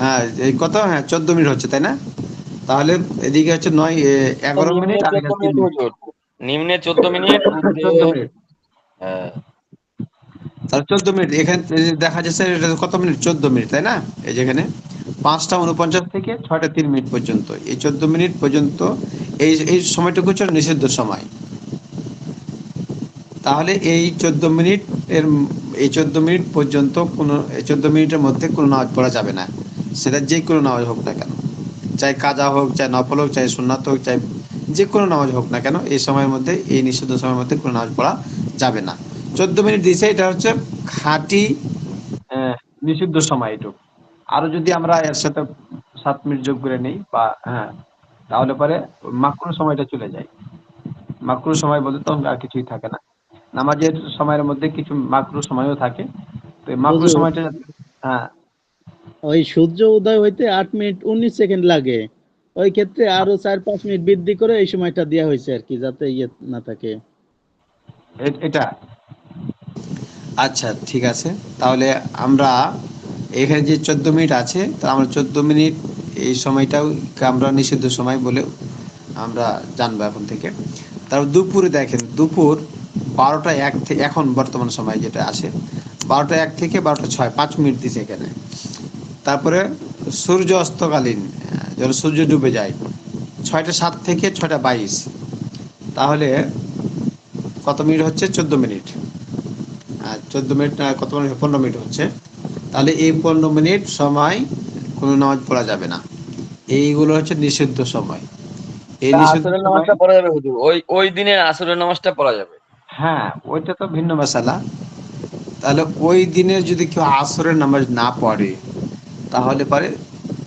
হ্যাঁ, এই কত, হ্যাঁ 14 মিনিট হচ্ছে, তাই না? তাহলে এদিকে হচ্ছে 11 মিনিট, নিম্নে আর 14 এখানে মিনিট 3 মিনিট। হুজুর, নিম্নে 14 মিনিট, ঊর্ধ্বে 14 মিনিট। হ্যাঁ, তাহলে 14 মিনিট এখানে এই যে দেখা যাচ্ছে, এটা কত মিনিট? 14 মিনিট, তাই না? এই যেখানে 5টা 49 থেকে 6টা 3 মিনিট পর্যন্ত, এই 14 মিনিট পর্যন্ত এই এই সময়টুকু হচ্ছে নিষিদ্ধ সময়। তাহলে এই 14 মিনিট এর এই 14 মিনিট পর্যন্ত কোনো, এই 14 মিনিটের মধ্যে কোনো নামাজ পড়া যাবে না। সেটা যে কোনো নামাজ হোক না কেন, চাই কাজা হোক, চাই নফল হোক, চাই সুন্নাত হোক, চাই যে কোনো নামাজ হোক না কেন, এই সময়ের মধ্যে, এই নিষিদ্ধ সময়ের মধ্যে কোনো নামাজ পড়া যাবে না। 14 মিনিট দিছে, এটা হচ্ছে খাঁটি আহ, নিষিদ্ধ সময় এটুকু। আরো যদি আমরা এর সাথে 7 মিনিট যোগ করে নেই বা, হ্যাঁ, তাহলে পরে মাকরুহ সময়টা চলে যায়। মাকরুহ সময় বলতে তখন আর কিছুই থাকে না। নামাজের সময়ের মধ্যে কিছু মাকরুহ সময়ও থাকে, তো এই মাকরুহ হুজুর, সময়টা, হ্যাঁ, ওই সূর্য উদয় হইতে 8 মিনিট 19 সেকেন্ড লাগে। ওই ক্ষেত্রে আরো 4-5 মিনিট বৃদ্ধি করে এই সময়টা দেওয়া হয়েছে আর কি, যাতে ইয়ে না থাকে। এটা আচ্ছা, ঠিক আছে। তাহলে আমরা এখানে যে 14 মিনিট আছে, তা আমরা 14 মিনিট এই সময়টাও আমরা নিষিদ্ধ সময় বলে আমরা জানবো এখন থেকে। তারপর দুপুরে দেখেন, দুপুর 12টা 1 থেকে, এখন বর্তমান সময় যেটা আছে 12টা 1 থেকে 12টা 6, 5 মিনিট দিছে এখানে। তারপরে সূর্য অস্তকালীন, যখন সূর্য ডুবে যায় 6টা 7 থেকে 6টা 22, তাহলে কত মিনিট হচ্ছে? 14 মিনিট। আর 14 মিনিট কত মিনিট? 15 মিনিট হচ্ছে। তাহলে এই 15 মিনিট সময় কোনো নামাজ পড়া যাবে না। এইগুলো হচ্ছে নিষিদ্ধ সময়। এই তা নিষিদ্ধ আসরের সময়, নামাজটা পড়া যাবে হুজুর, ওই ওই দিনের আসরের নামাজটা পড়া যাবে। হ্যাঁ, ওইটা তো ভিন্ন মশালা। তাহলে ওই দিনে যদি কেউ আসরের নামাজ না পড়ে, তাহলে পারে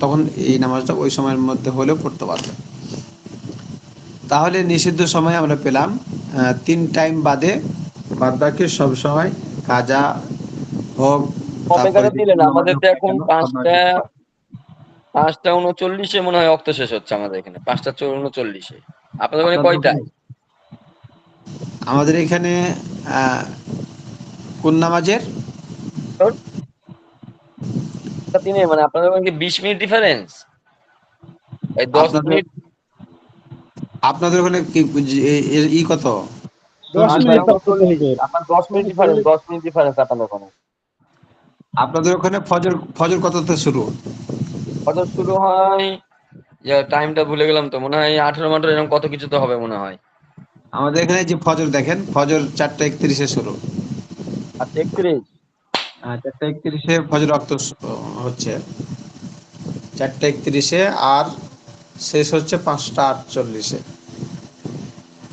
তখন এই নামাজটা ওই সময়ের মধ্যে হলেও পড়তে পারবে। তাহলে নিষিদ্ধ সময় আমরা পেলাম 3 টাইম বাদে, বাদ বাকি সব সময় কাজা হোক, কবে তারপরে কারে যে দিলেন? কোনো নামাজ আমাদের হোক তো না এখন কেন, সব নামাজ পাঁচটা পড়তে পারবে। 5টা 39 মনে হয় অক্ত শেষ হচ্ছে আমাদের এখানে, 5টা 39। আপনাদের ওখানে আপনাদের ওখানে, কয়টায়? আমাদের এখানে আহ, কোন নামাজের? দিনে মানে আপনাদের ওখানে কি 20 মিনিট ডিফারেন্স? এই 10 আপনাদের মিনিট আপনাদের ওখানে কি ই কত? দশ সূর্য 5টা মিনিট উদয়? পার্থক্য 39, হুজুর। আপনার 10 মিনিট ডিফারেন্স, 10 মিনিট ডিফারেন্স আপনাদের ওখানে। আপনাদের ওখানে ফজর, ফজর কততে শুরু? ফজর শুরু হয়, টাইমটা ভুলে গেলাম তো, মনে হয় 18 এরকম কত কিছু তো হবে মনে হয়। আমাদের এখানে যে ফজর দেখেন, ফজর 4টা 31 শুরু। আচ্ছা, 31। 4টা 31 ফজর রক্ত হচ্ছে, 4টা 31, আর শেষ হচ্ছে 5টা 48,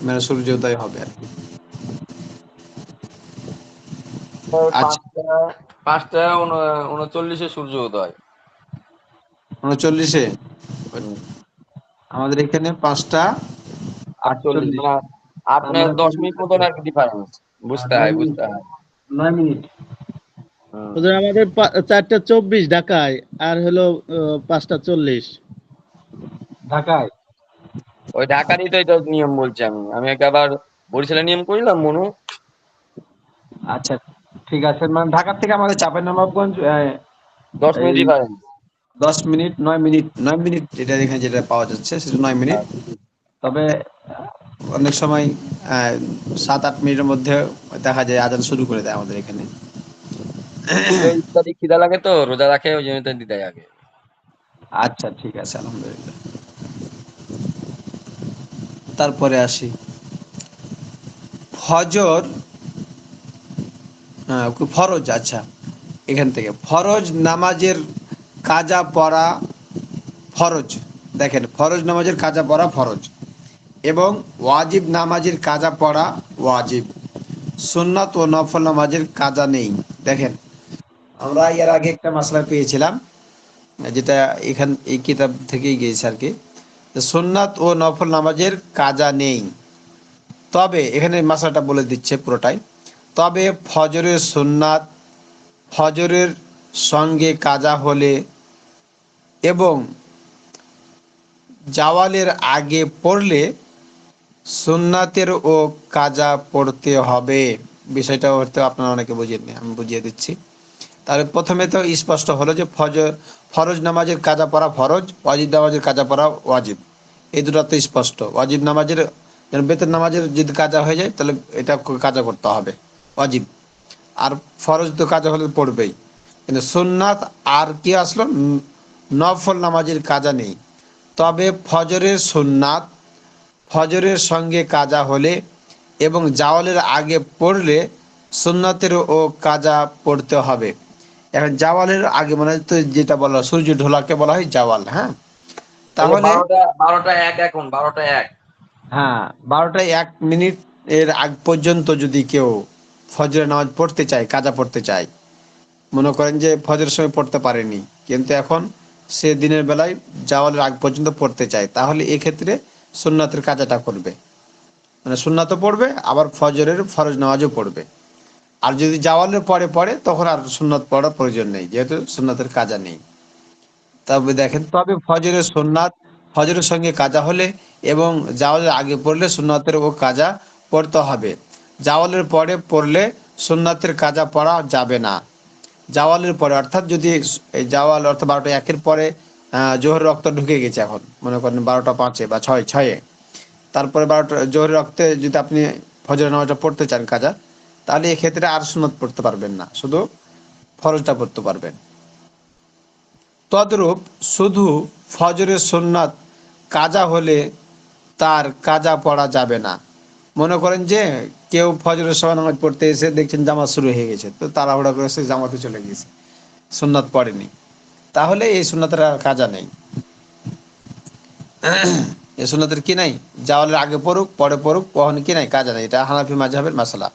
মানে সূর্য উদয় হবে আর কি। আচ্ছা, 5টা 5টা 39 সূর্য উদয়। 39, হুম, আমাদের এখানে 48 5টা 48। মানে তার আপনার মানে 10 মিনিট মতন আর কি ডিফারেন্স। বুঝতে হয়, 9 মিনিট, বুঝতে হয়। 9 মিনিট। হুম। হুজুর, আমাদের 4টা 24 ঢাকায়, আর হলো 5টা 40। ঢাকায়? ওই ঢাকারই তো এটা নিয়ম বলছি আমি, আমি একবার বরিশালের নিয়ম করিলাম মনু। আচ্ছা, ঠিক আছে। মানে ঢাকা থেকে আমাদের চাঁপাইনবাবগঞ্জ 10 মিনিট এই ডিফারেন্স। 10 মিনিট, 9 মিনিট, 9 মিনিট, এটা এখানে যেটা পাওয়া যাচ্ছে সেটা 9 মিনিট। তবে অনেক সময় 7-8 মিনিটের মধ্যে দেখা যায় আজান শুরু করে দেয় আমাদের এখানে। ওই ইত্যাদি খিদা লাগে তো রোজা রাখে ওই জন্য দিতে আগে। আচ্ছা ঠিক আছে, আলহামদুলিল্লাহ। তারপরে আসি ফজর, ফরজ। আচ্ছা, এখান থেকে ফরজ নামাজের কাজা পড়া ফরজ। দেখেন, ফরজ নামাজের কাজা পড়া ফরজ এবং ওয়াজিব নামাজের কাজা পড়া ওয়াজিব। সুন্নাত ও নফল নামাজের কাজা নেই। দেখেন, আমরা এর আগে একটা মাসলা পেয়েছিলাম, যেটা এই কিতাব থেকেই গিয়েছে আর কি। সুন্নাত ও নফল নামাজের কাজা নেই, তবে এখানে মাসলাটা বলে দিচ্ছে পুরোটাই। তবে ফজরের সুন্নাত ফজরের সঙ্গে কাজা হলে এবং জাওয়ালের আগে পড়লে সুন্নাতের ও কাজা পড়তে হবে। বিষয়টা হয়তো আপনারা অনেকে বুঝেননি, আমি বুঝিয়ে দিচ্ছি। তাহলে প্রথমে তো স্পষ্ট হলো যে ফরজ নামাজের কাজা পড়া ফরজ, ওয়াজিব নামাজের কাজা পড়া ওয়াজিব। এই দুটো তো স্পষ্ট। ওয়াজিব নামাজের, বেতন নামাজের যদি কাজা হয়ে যায় তাহলে এটা কাজা করতে হবে, ওয়াজিব। আর ফরজ তো কাজা হলে পড়বেই। কিন্তু সুন্নাত আর কি আসলো, নফল নামাজের কাজা নেই। তবে ফজরের সুন্নাত ফজরের সঙ্গে কাজা হলে এবং জাওয়ালের আগে পড়লে সুন্নাতের ও কাজা পড়তে হবে। এখন জাওয়ালের আগে মানে তো যেটা বলা সূর্য ঢোলাকে বলা হয় জাওয়াল, হ্যাঁ। এই যে তাহলে 12টা 1 এখন 12টা 1। হ্যাঁ, 12টা 1 মিনিট এর আগ পর্যন্ত যদি কেউ ফজরের নামাজ পড়তে চায়, কাজা পড়তে চায়, মনে করেন যে ফজরের সময় পড়তে পারেনি, কিন্তু এখন সে দিনের বেলায় জাওয়ালের আগ পর্যন্ত পড়তে চায়, তাহলে এক্ষেত্রে সুন্নাতের কাজাটা করবে। মানে সুন্নাতও পড়বে, আবার ফজরের ফরজ নামাজও পড়বে। আর যদি জাওয়ালের পরে পড়ে তখন আর সুন্নাত পড়ার প্রয়োজন নেই, যেহেতু সুন্নাতের কাজা নেই। তবে দেখেন, তবে ফজরের সঙ্গে কাজা হলে এবং জাওয়ালের আগে পড়লে সুন্নাতের ও কাজা পড়তে হবে। জাওয়ালের পরে পড়লে সুন্নাতের কাজা পড়া যাবে না। জাওয়ালের পরে অর্থাৎ যদি এই জাওয়াল অর্থাৎ 12টা 1-এর পরে জোহর রক্ত ঢুকে গেছে, এখন মনে করেন 12টা 5-এ বা 6-6-এ, তারপরে 12টা জোহর রক্তে যদি আপনি ফজরের নামাজটা পড়তে চান কাজা, তাহলে এক্ষেত্রে আর সুন্নত পড়তে পারবেন না, শুধু ফরজটা পড়তে পারবেন। তদ্রূপ শুধু ফজরের সুন্নাত কাজা হলে তার কাজা পড়া যাবে না। মনে করেন যে কেউ ফজরের সময় নামাজ পড়তে এসে দেখছেন জামাত শুরু হয়ে গেছে, তো তাড়াহুড়া করে সে জামাতে চলে গেছে, সুন্নাত পড়েনি, তাহলে এই সুন্নাতের আর কাজা নেই। এই সুন্নাতের কি নাই, জাওয়ালের আগে পড়ুক পরে পড়ুক কখনো কি নাই, কাজা নেই। এটা হানাফি মাযহাবের মাসালা।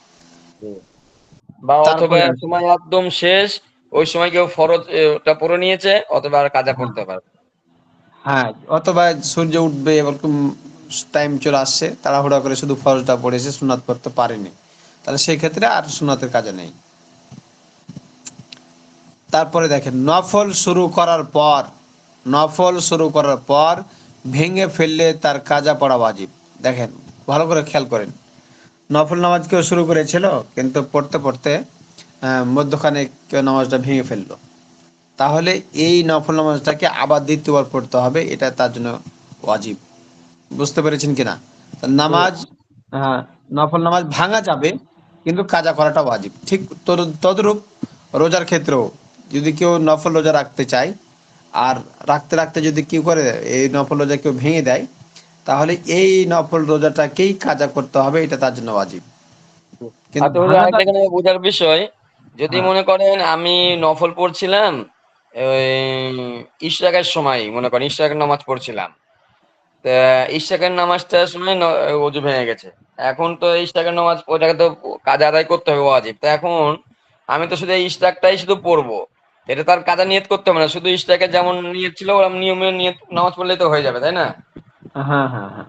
বা অথবা তারপরে সময় একদম শেষ, ওই সময় কেউ ফরজ ওটা পড়ে নিয়েছে, অথবা আর কাজা পড়তে পারবে। হ্যাঁ, অথবা সূর্য উঠবে এরকম টাইম চলে আসছে, তাড়াহুড়া করে শুধু ফরজটা পড়েছে, সুন্নাত পড়তে পারেনি, তাহলে সেই ক্ষেত্রে আর সুন্নাতের কাজে নেই। তারপরে দেখেন, নফল শুরু করার পর ভেঙে ফেললে তার কাজা পড়া ওয়াজিব। দেখেন, ভালো করে খেয়াল করেন। নফল নামাজ কেউ শুরু করেছিল, কিন্তু পড়তে পড়তে মধ্যখানে কেউ নামাজটা ভেঙে ফেললো, তাহলে এই নফল নামাজটাকে আবার দ্বিতীয়বার পড়তে হবে, এটা তার জন্য ওয়াজিব। বুঝতে পেরেছেন কিনা? তা নামাজ, হ্যাঁ, নফল নামাজ ভাঙা যাবে, কিন্তু কাজা করাটা ওয়াজিব। ঠিক তদ্রূপ রোজার ক্ষেত্রেও যদি কেউ নফল রোজা রাখতে চায়, আর রাখতে রাখতে যদি কি করে এই নফল রোজা কেউ ভেঙে দেয়, তাহলে এই নফল রোজাটাকেই কাজা করতে হবে, এটা তার জন্য ওয়াজিব। আর কিন্তু তো হুজুর ভাঙাটা, আরেকটা এখানে বোঝার বিষয়, যদি হ্যাঁ, মনে করেন আমি নফল পড়ছিলাম, ওই ইশরাকের সময় মনে করেন ইশরাকের নামাজ পড়ছিলাম, তা ইশরাকের নামাজটার সময় ওযু ভেঙে গেছে। এখন তো ইশরাকের নামাজ ওটাকে তো কাজা আদায় করতে হবে ওয়াজিব। তো এখন আমি তো শুধু এই ইশরাকটাই শুধু পড়বো, এটা তার কাজা নিয়ত করতে হবে না, শুধু ইশরাকের যেমন নিয়ত ছিল ওরকম নিয়মে নিয়ত নামাজ পড়লেই তো হয়ে যাবে, তাই না? হ্যাঁ, হ্যাঁ, হ্যাঁ,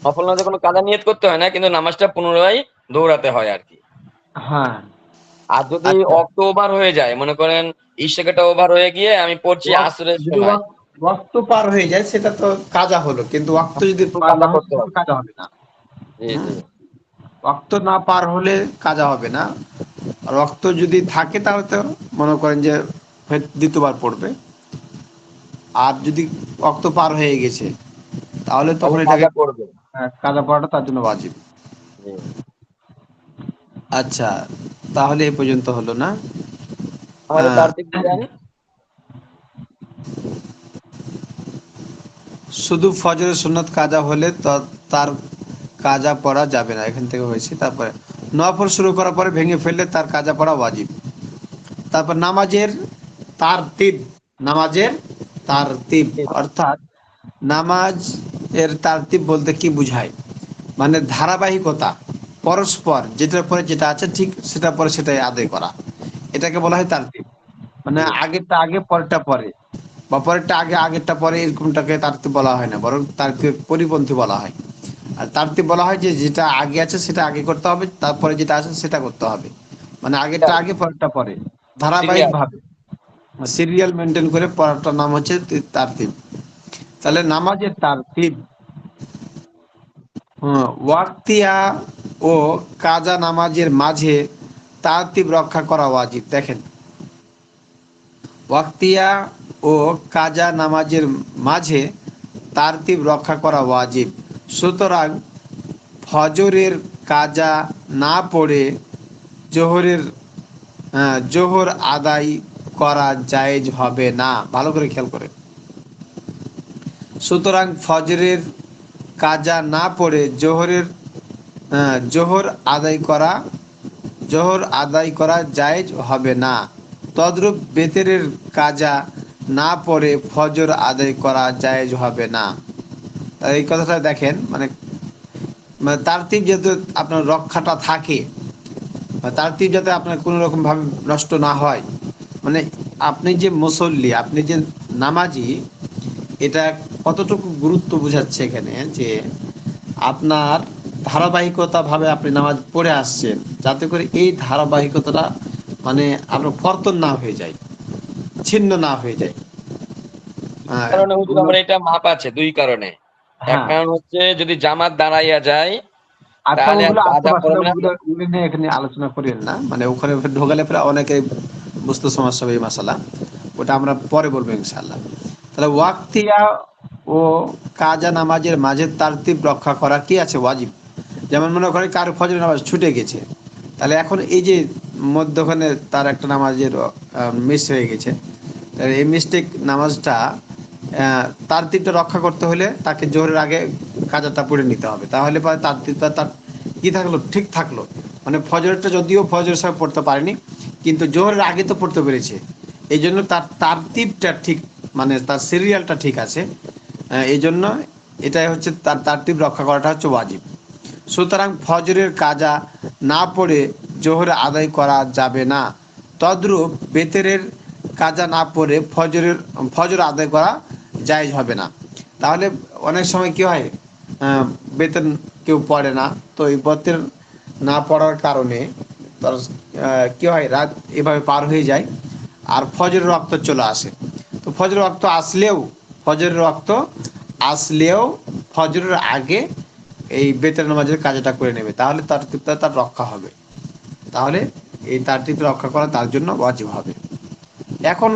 নফল নামাজে কোনো কাজা নিয়ত করতে হয় না, কিন্তু নামাজটা পুনরায় দৌড়াতে হয় আর কি। হ্যাঁ। আর যদি আচ্ছা, অক্ত ওভার হয়ে যায়, মনে করেন ইশাকেটা ওভার হয়ে গিয়ে আমি পড়ছি আসরের যদি সময়, ওয়াক্ত পার হয়ে যায় সেটা তো কাজা হলো, কিন্তু ওয়াক্ত যদি একটু পার না কাজা হয় করতে সেটা তো হবে। কাজা হবে না। জি জি। হুম, ওয়াক্ত না পার হলে কাজা হবে না। আর ওয়াক্ত যদি থাকে তাহলে তো মনে করেন যে ফের দ্বিতীয়বার পড়বে। আর যদি ওয়াক্ত পার হয়ে গেছে তাহলে তাহলে তখন এটাকে কাজা করবে। কাজা পড়াটা তার জন্য ওয়াজিব। জি। আচ্ছা, তাহলে এই পর্যন্ত হলো না? আমাদের আহ, তারতিব দিবেন। শুধু ফজরের সুন্নত কাজা হলে তার কাজা পড়া যাবে না, এখান থেকে হয়েছে। তারপরে নফল শুরু করার পরে ভেঙে ফেললে তার কাজা পড়া ওয়াজিব। তারপর নামাজের তারতিব, নামাজের তারতিব অর্থাৎ নামাজ এর তারতিব বলতে কি বুঝায়, মানে ধারাবাহিকতা, পরস্পর যেটার পরে যেটা আছে ঠিক সেটার পরে সেটাই আদায় করা, এটাকে বলা হয় তারতিব। মানে আগেরটা আগে পরেরটা পরে, বা পরেরটা আগে আগেরটা পরে, এরকমটাকে তারতিব বলা হয় না, বরং তারতিব পরিপন্থী বলা হয়। আর তারতিব বলা হয় যে যেটা আগে আছে সেটা আগে করতে হবে, তারপরে যেটা আছে সেটা করতে হবে, মানে আগেরটা আগে পরেরটা পরে, ধারাবাহিক সিরিয়াল। ভাবে সিরিয়াল মেনটেন করে পড়াটার নাম হচ্ছে তারতিব। তাহলে নামাজের তারতিব, ওয়াক্তিয়া ও কাজা নামাজের মাঝে তারতিব রক্ষা করা ওয়াজিব। দেখেন, ওয়াক্তিয়া ও কাজা নামাজের মাঝে তারতিব রক্ষা করা ওয়াজিব। সুতরাং ফজরের কাজা না পড়ে জোহরের জোহর আদায় করা জায়েজ হবে না। ভালো করে খেয়াল করে। সুতরাং ফজরের কাজা না পড়ে জোহর আদায় করা জায়েজ হবে না। তদ্রূপ বেতেরের কাজা না পড়ে ফজর আদায় করা জায়েজ হবে না। এই কথাটা দেখেন, মানে মানে তারতিব যাতে আপনার রক্ষাটা থাকে, বা তারতিব যাতে আপনার কোনো রকম ভাবে নষ্ট না হয়, মানে আপনি যে মুসল্লি, আপনি যে নামাজি, এটা কতটুকু গুরুত্ব বোঝাচ্ছে এখানে, যে আপনার ধারাবাহিকতা ভাবে আপনি নামাজ পড়ে আসছেন, যাতে করে এই ধারাবাহিকতাটা মানে আপনার পর্তন না হয়ে যায়, ছিন্ন না হয়ে যায়। কারণে হুজুর আমরা এটা মাপ আছে দুই কারণে। এক হ্যাঁ, কারণ হচ্ছে যদি জামাত দাঁড়াইয়া যায় আচ্ছা, তাহলে আর ওগুলো কাজা আশেপাশে পড়বে না। ওগুলো নিয়ে এখানে আলোচনা করেন না, মানে ওখানে ঢোকালে পরে অনেকে বুঝতে সমস্যা হবে এই মশালা, ওটা আমরা পরে বলবো ইনশাআল্লাহ। তাহলে ওয়াক্তিয়া ও কাজা নামাজের মাঝে তারতিব রক্ষা করা কি আছে ওয়াজিব। যেমন মনে করেন কারো ফজর নামাজ ছুটে গেছে, তাহলে এখন এই যে মধ্যখানে তার একটা নামাজের মিস হয়ে গেছে, তাহলে এই মিস্টেক নামাজটা তারতিবটা রক্ষা করতে হলে তাকে জোহরের আগে কাজাটা পড়ে নিতে হবে, তাহলে পরে তারতিবটা তার কি থাকলো, ঠিক থাকলো। মানে ফজরটা যদিও ফজরের সময় পড়তে পারেনি, কিন্তু জোহরের আগে তো পড়তে পেরেছে, এই জন্য তার তারতিবটা ঠিক, মানে তার সিরিয়ালটা ঠিক আছে। এই জন্য এটাই হচ্ছে তার তারতিব রক্ষা করাটা হচ্ছে ওয়াজিব। সুতরাং ফজরের কাজা না পড়ে জোহর আদায় করা যাবে না। তদ্রূপ বেতেরের কাজা না পড়ে ফজর আদায় করা জায়েজ হবে না। তাহলে অনেক সময় কি হয়, বেতন কেউ পড়ে না, তো এই বেতের না পড়ার কারণে তার কি হয়, রাত এভাবে পার হয়ে যায়, আর ফজরের রক্ত চলে আসে। তো ফজরের রক্ত আসলেও ফজরের আগে এই বেতের নামাজের কাজটা করে নেবে, তাহলে তার রক্ষা হবে। তাহলে এই তারটিপ রক্ষা করা তার জন্য ওয়াজিব হবে। এখন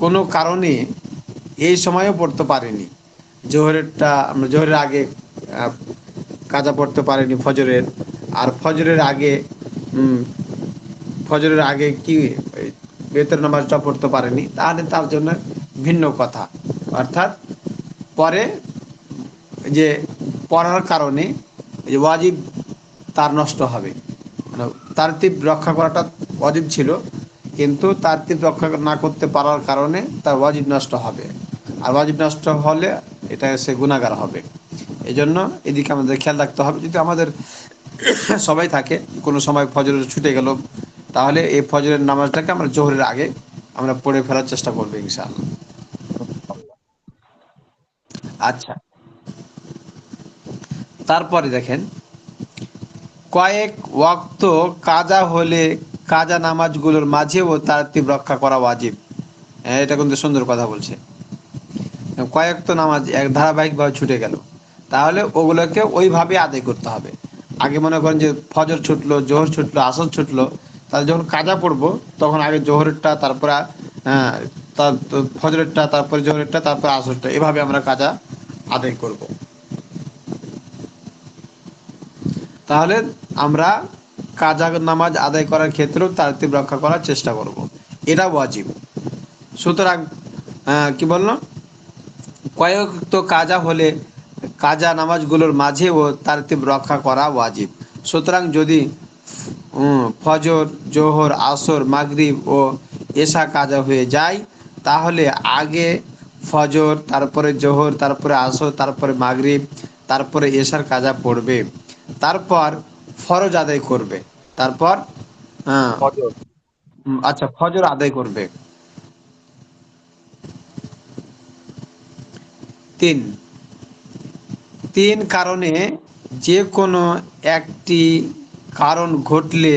কোনো কারণে এই সময়ও পড়তে পারেনি, আমরা জোহরের আগে আহ, কাজা পড়তে পারেনি ফজরের, আর উম, ফজরের আগে কি ওই বেতের নামাজটা পড়তে পারেনি, তাহলে তার জন্য ভিন্ন কথা। অর্থাৎ পরে যে পড়ার কারণে এই যে ওয়াজিব তার নষ্ট হবে, মানে তারতিব রক্ষা করাটা ওয়াজিব ছিল, কিন্তু তারতিব রক্ষা না করতে পারার কারণে তার ওয়াজিব নষ্ট হবে, আর ওয়াজিব নষ্ট হলে এটা সে গুনাহগার হবে। এই জন্য এদিকে আমাদের খেয়াল রাখতে হবে। যদি আমাদের সবাই থাকে, কোনো সময় ফজর ছুটে গেল, তাহলে এই ফজরের নামাজটাকে আমরা জোহরের আগে আমরা পড়ে ফেলার চেষ্টা করবো ইনশাআল্লাহ। আচ্ছা, তারপরে দেখেন, কয়েক ওয়াক্ত কাজা হলে কাজা নামাজগুলোর মাঝেও তারতিব রক্ষা করা ওয়াজিব। হ্যাঁ, এটা কিন্তু সুন্দর কথা বলছে। কয়েক তো নামাজ এক ধারাবাহিকভাবে ছুটে গেল, তাহলে ওগুলোকে ওইভাবে আদায় করতে হবে। আগে মনে করেন যে ফজর ছুটলো, জোহর ছুটলো, আসর ছুটলো, তাহলে যখন কাজা পড়বো তখন আগে জোহরেরটা, তারপরে ফজরেরটা, তারপরে জোহরেরটা, তারপরে আসরটা, এভাবে আমরা কাজা আদায় করব। তাহলে আমরা কাজা নামাজ আদায় করার ক্ষেত্রেও তারতিব রক্ষা করার চেষ্টা করব, এটা ওয়াজিব। সুতরাং কি বললো, কয়েকত কাজা হলে কাজা নামাজগুলোর মাঝেও তারতিব রক্ষা করা ওয়াজিব। সুতরাং যদি ফজর, জোহর, আসর, মাগরিব ও এশা কাজা হয়ে যায়, তাহলে আগে ফজর, তারপরে জোহর, তারপরে আসর, তারপরে মাগরিব, তারপরে এশার কাজা পড়বে, তারপর ফরজ আদায় করবে, তারপর ফজর। আচ্ছা ফজর আদায় করবে। 3, কারণে যে কোনো একটি কারণ ঘটলে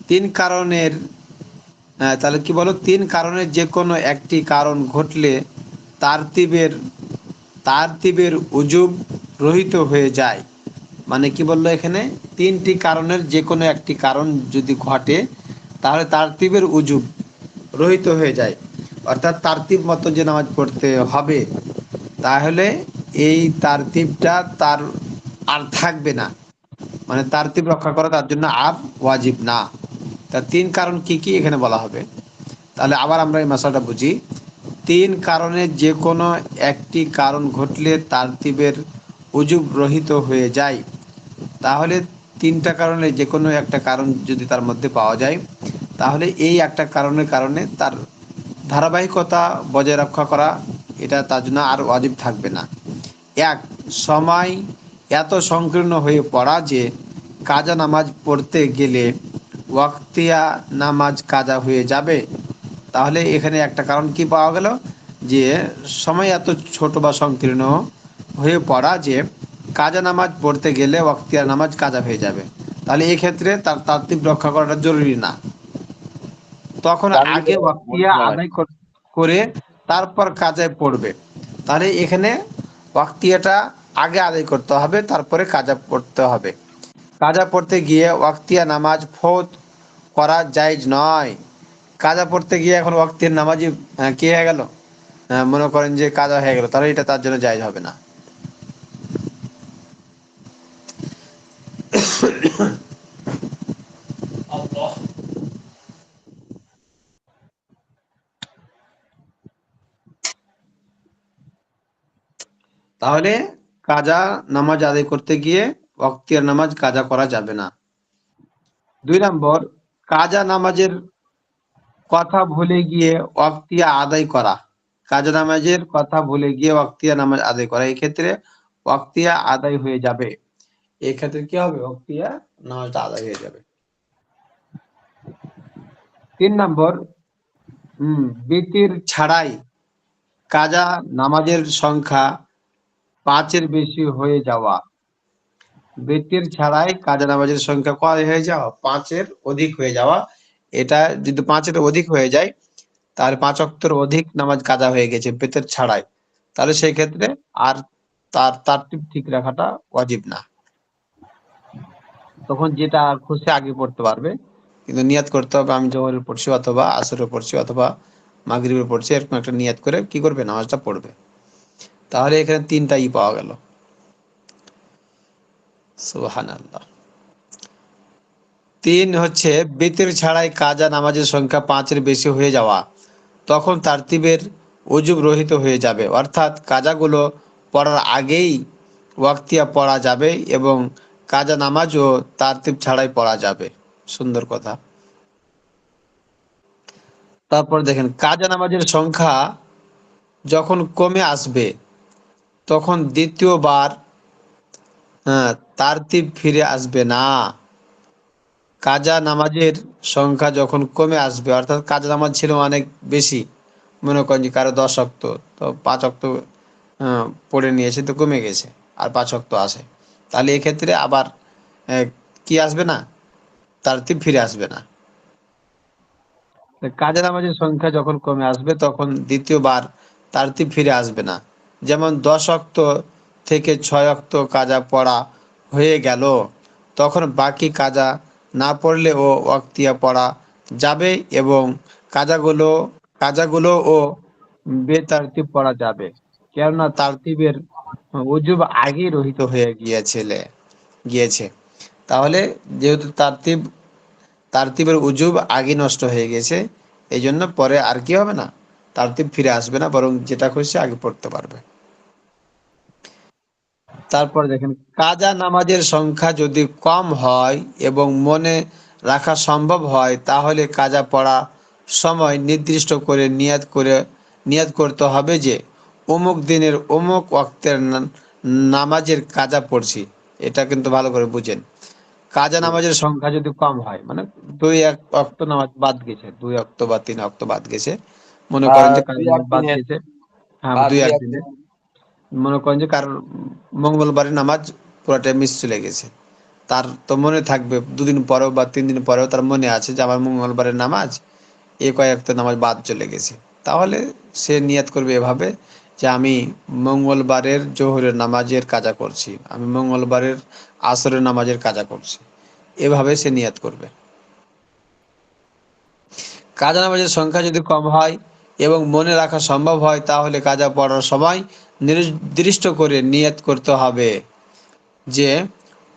3 কারণের তাহলে কি বলো, 3 কারণের যে কোনো একটি কারণ ঘটলে তারতিবের উজুব রহিত হয়ে যায়। মানে কি বললো এখানে, 3টি কারণের যে কোনো একটি কারণ যদি ঘটে তাহলে তারতিবের উজুব রহিত হয়ে যায়, অর্থাৎ তারতিব মতো যে নামাজ পড়তে হবে, তাহলে এই তারতিবটা তার আর থাকবে না, মানে তারতিব রক্ষা করা তার জন্য আর ওয়াজিব না। তার 3 কারণ কি কি এখানে বলা হবে। তাহলে আবার আমরা এই মশালাটা বুঝি। 3 কারণে যে কোনো একটি কারণ ঘটলে তারতিবের উজুব রহিত হয়ে যায়, তাহলে 3টা কারণে যে কোনো একটা কারণ যদি তার মধ্যে পাওয়া যায়, তাহলে এই একটা কারণের কারণে তার ধারাবাহিকতা বজায় রক্ষা করা, এটা তার জন্য আর ওয়াজিব থাকবে না। 1, সময় এত সংকীর্ণ হয়ে পড়া যে কাজা নামাজ পড়তে গেলে ওয়াক্তিয়া নামাজ কাজা হয়ে যাবে। তাহলে এখানে একটা কারণ কি পাওয়া গেল, যে সময় এত ছোট বা সংকীর্ণ হয়ে পড়া যে কাজা নামাজ পড়তে গেলে ওয়াক্তিয়া নামাজ কাজা হয়ে যাবে। তাহলে এই ক্ষেত্রে তার তারতিব রক্ষা করাটা জরুরি না, তখন তাহলে আগে ওয়াক্তিয়া বুঝলাম। আদায় করে তারপর কাজায় পড়বে। তাহলে এখানে ওয়াক্তিয়াটা আগে আদায় করতে হবে, তারপরে কাজা পড়তে হবে। কাজা পড়তে গিয়ে ওয়াক্তিয়া নামাজ ফৌত করা জায়েজ নয়। কাজা পড়তে গিয়ে এখন ওয়াক্তের নামাজই কি হয়ে গেল, মনে করেন যে কাজা হয়ে গেল, তাহলে এটা তার জন্য জায়েজ হবে না। তাহলে কাজা নামাজ আদায় করতে গিয়ে ওয়াক্তের নামাজ কাজা করা যাবে না। 2 নম্বর, কাজা নামাজের কথা ভুলে গিয়ে ওয়াক্তিয়া আদায় করা। কাজা নামাজের কথা ভুলে গিয়ে ওয়াক্তিয়া নামাজ আদায় করা, এই ক্ষেত্রে ওয়াক্তিয়া আদায় হয়ে যাবে। এই ক্ষেত্রে কি হবে, ওয়াক্তিয়া নামাজটা আদায় হয়ে যাবে। 3 নম্বর, বিতির ছাড়াই কাজা নামাজের সংখ্যা 5-এর বেশি হয়ে যাওয়া। বিতির ছাড়াই কাজা নামাজের সংখ্যা কয় হয়ে যাওয়া, 5-এর অধিক হয়ে যাওয়া। এটা যদি 5-এর অধিক হয়ে যায়, তাহলে 5 ওয়াক্তের অধিক নামাজ কাজা হয়ে গেছে বেতের ছাড়াই, তাহলে সেই ক্ষেত্রে আর তার তারতিব ঠিক রাখাটা ওয়াজিব না। তখন যেটা খুশি আগে পড়তে পারবে, কিন্তু নিয়াত করতে হবে আমি জোহরের পড়ছি অথবা আসরের পড়ছি অথবা মাগরিবের পড়ছি, এরকম একটা নিয়াত করে কি করবে, নামাজটা পড়বে। তাহলে এখানে 3টাই পাওয়া গেল। সুবহানাল্লাহ। 3 হচ্ছে বিতির ছাড়াই কাজা নামাজের সংখ্যা 5-এর বেশি হয়ে যাওয়া, তখন তারতিবের উজুব রহিত হয়ে যাবে, অর্থাৎ কাজাগুলো পড়ার আগেই ওয়াক্তিয়া পড়া যাবে এবং কাজা নামাজও তারতিব ছাড়াই পড়া যাবে। সুন্দর কথা। তারপর দেখেন, কাজা নামাজের সংখ্যা যখন কমে আসবে তখন দ্বিতীয়বার তারতিব ফিরে আসবে না। কাজা নামাজের সংখ্যা যখন কমে আসবে, অর্থাৎ কাজা নামাজ ছিল অনেক বেশি, মনে করেন যে কারো 10 ওয়াক্ত, তো 5 ওয়াক্ত পড়ে নিয়েছে, তো কমে গেছে আর 5 ওয়াক্ত আসে, তাহলে এক্ষেত্রে আবার কি আসবে না, তারতিব ফিরে আসবে না। কাজা নামাজের সংখ্যা যখন কমে আসবে তখন দ্বিতীয়বার তারতিব ফিরে আসবে না। যেমন 10 ওয়াক্ত থেকে 6 ওয়াক্ত কাজা পড়া হয়ে গেল, তখন বাকি কাজা না পড়লেও ওয়াক্তিয়া পড়া যাবে এবং কাজাগুলো ও বেতারতিব পড়া যাবে, কেননা তারতিবের উজুব আগেই রহিত হয়ে গিয়েছে। তাহলে যেহেতু তারতিব তারতিবের উজুব আগে নষ্ট হয়ে গেছে, এই জন্য পরে আর কি হবে না, তারতিব ফিরে আসবে না, বরং যেটা খুশি আগে পড়তে পারবে। তারপর দেখেন, কাজা নামাজের সংখ্যা যদি কম হয় এবং মনে রাখা সম্ভব হয়, তাহলে কাজা পড়া সময় নির্দিষ্ট করে নিয়াত করতে হবে যে অমুক দিনের অমুক ওয়াক্তের নামাজের কাজা পড়ছি। এটা কিন্তু ভালো করে বুঝেন। কাজা নামাজের সংখ্যা যদি কম হয়, মানে দুই এক ওয়াক্ত নামাজ বাদ গেছে, 2 ওয়াক্ত বা 3 ওয়াক্ত বাদ গেছে, মনে বা করেন যে কাজা দুই নামাজ বাদ একদিনের গেছে, হ্যাঁ বা দুই দুই একদিনে, একদিনের মনে করেন যে কারোর মঙ্গলবারের নামাজ পুরোটাই মিস চলে গেছে, তার তো মনে থাকবে 2 দিন পরেও বা 3 দিন পরেও তার মনে আছে যে আমার মঙ্গলবারের নামাজ এই কয়েকটা নামাজ বাদ চলে গেছে, তাহলে সে নিয়াত করবে এভাবে যে আমি মঙ্গলবারের জোহরের নামাজের কাজা করছি, আমি মঙ্গলবারের আসরের নামাজের কাজা করছি, এভাবে সে নিয়াত করবে। কাজা নামাজের সংখ্যা যদি কম হয় এবং মনে রাখা সম্ভব হয়, তাহলে কাজা পড়ার সময় নির্দিষ্ট করে নিয়াত করতে হবে যে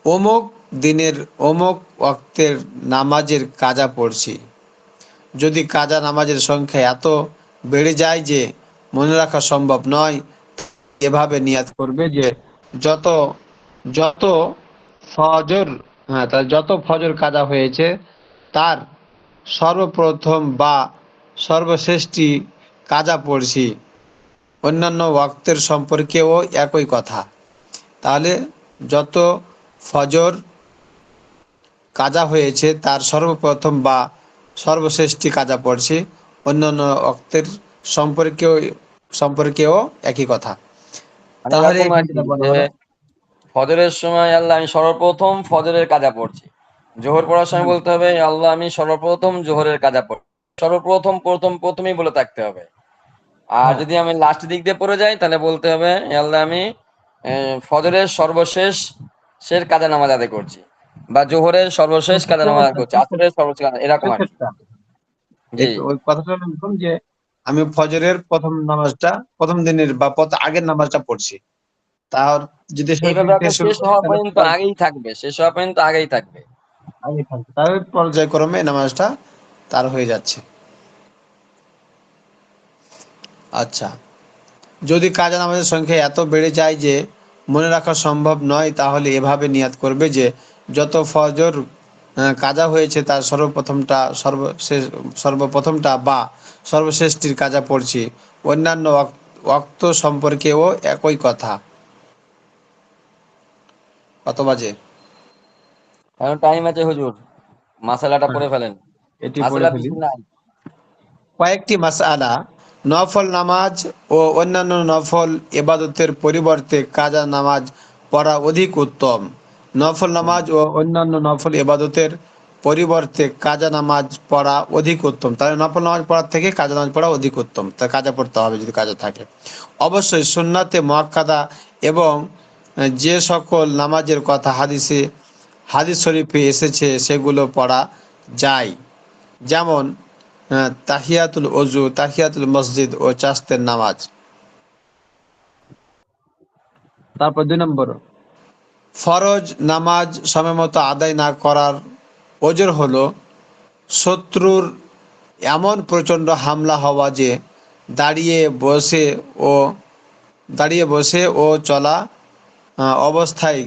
অমুক দিনের অমুক ওয়াক্তের নামাজের কাজা পড়ছি। যদি কাজা নামাজের সংখ্যা এত বেড়ে যায় যে মনে রাখা সম্ভব নয়, এভাবে নিয়াত করবে যে যত যত ফজর, হ্যাঁ তার যত ফজর কাজা হয়েছে তার সর্বপ্রথম বা সর্বশ্রেষ্ঠী কাজা পড়ছি, অন্যান্য ওয়াক্তের সম্পর্কেও একই কথা। তাহলে যত ফজর কাজা হয়েছে তার সর্বপ্রথম বা সর্বশ্রেষ্ঠী কাজা পড়ছি, অন্যান্য ওয়াক্তের সম্পর্কেও সম্পর্কেও একই কথা। মানে তাহলে এরকম আর এখানে কি যেটা বলা যে হলো, ফজরের সময় আল্লাহ আমি সর্বপ্রথম ফজরের কাজা পড়ছি, জোহর পড়ার সময় বলতে হবে আল্লাহ আমি সর্বপ্রথম জোহরের কাজা পড়ছি, সর্বপ্রথম প্রথমেই বলে থাকতে হবে। আর হ্যাঁ যদি আমি লাস্ট দিক দিয়ে পড়ে যাই তাহলে বলতে হবে আল্লাহ আমি ফজরের সর্বশেষ কাজা নামাজ আদায় করছি, বা জোহরের সর্বশেষ কাজা নামাজ আদায় করছি, আসরের সর্বশেষ কাজা, এরকম আর কি। শেষেরটা। জি। ওই কথাটা হলো এরকম যে আমি ফজরের প্রথম নামাজটা প্রথম দিনের বা আগের নামাজটা পড়ছি, তার যদি শেষ এইভাবে দিক থেকে আপনার শুরু শেষ করি হওয়া তাহলে পর্যন্ত আগেই থাকবে, শেষ হওয়া পর্যন্ত আগেই থাকবে। আগে থাকবে, তাহলে পর্যায়ক্রমে নামাজটা তার হয়ে যাচ্ছে। আচ্ছা, যদি কাজা নামাজের সংখ্যা এত বেড়ে যায় যে মনে রাখা সম্ভব নয়, তাহলে এভাবে নিয়াত করবে যে যত ফজর কাজা হয়েছে তার সর্বপ্রথমটা বা সর্বশ্রেষ্ঠীর কাজা পড়ছি, অন্যান্য ওয়াক্ত সম্পর্কেও একই কথা। কত বাজে? এখন টাইম আছে হুজুর, মাসালাটা হ্যাঁ, পড়ে ফেলেন, এটি পড়ে মাসালা ফেলি। বেশি নাই। কয়েকটি মাসআলা, নফল নামাজ ও অন্যান্য নফল ইবাদতের পরিবর্তে কাজা নামাজ পড়া অধিক উত্তম। নফল নামাজ ও অন্যান্য নফল ইবাদতের পরিবর্তে কাজা নামাজ পড়া অধিক উত্তম। তাহলে নফল নামাজ পড়ার থেকে কাজা নামাজ পড়া অধিক উত্তম, তা কাজা পড়তে হবে যদি কাজা থাকে। অবশ্যই সুন্নাতে মুআক্কাদা এবং যে সকল নামাজের কথা হাদিস শরীফে এসেছে সেগুলো পড়া যায়, যেমন তাহিয়াতুল অজু, তাহিয়াতুল মসজিদ ও চাস্তের নামাজ। তারপর 2 নম্বর, ফরজ নামাজ সময়মতো আদায় না করার ওজর হলো শত্রুর এমন প্রচণ্ড হামলা হওয়া যে দাঁড়িয়ে বসে ও চলা অবস্থায়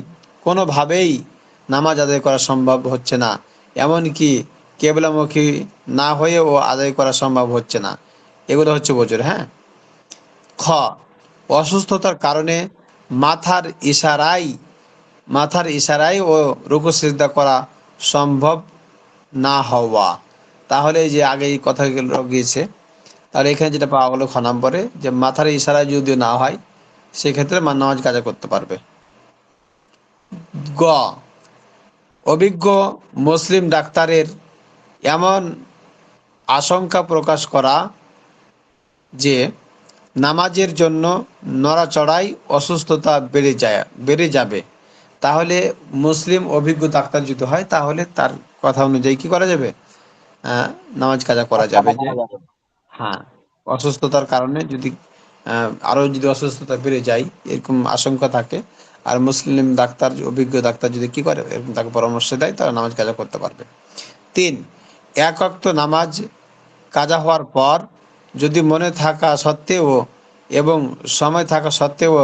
কোনোভাবেই নামাজ আদায় করা সম্ভব হচ্ছে না, এমনকি কেবলামুখী না হয়েও আদায় করা সম্ভব হচ্ছে না। এগুলো হচ্ছে ওজর। হ্যাঁ, খ, অসুস্থতার কারণে মাথার ইশারায় ও রুকু সিজদা করা সম্ভব না হওয়া। তাহলে এই যে আগে এই কথাগুলো গিয়েছে, তাহলে এখানে যেটা পাওয়া গেলো খ নম্বরে, যে মাথার ইশারায় যদি না হয় সেক্ষেত্রে নামাজ কাজা করতে পারবে। গ, অভিজ্ঞ মুসলিম ডাক্তারের এমন আশঙ্কা প্রকাশ করা যে নামাজের জন্য নড়াচড়ায় অসুস্থতা বেড়ে যাবে, তাহলে মুসলিম অভিজ্ঞ ডাক্তার যদি হয় তাহলে তার কথা অনুযায়ী কি করা যাবে, নামাজ কাজা করা যাবে। কাজা যে করা যাবে। হ্যাঁ, অসুস্থতার কারণে যদি আরো যদি অসুস্থতা বেড়ে যায় এরকম আশঙ্কা থাকে, আর মুসলিম ডাক্তার অভিজ্ঞ ডাক্তার যদি কি করে এরকম তাকে পরামর্শ দেয়, তাহলে নামাজ কাজা করতে পারবে। 3, এক ওয়াক্ত নামাজ কাজা হওয়ার পর যদি মনে থাকা সত্ত্বেও এবং সময় থাকা সত্ত্বেও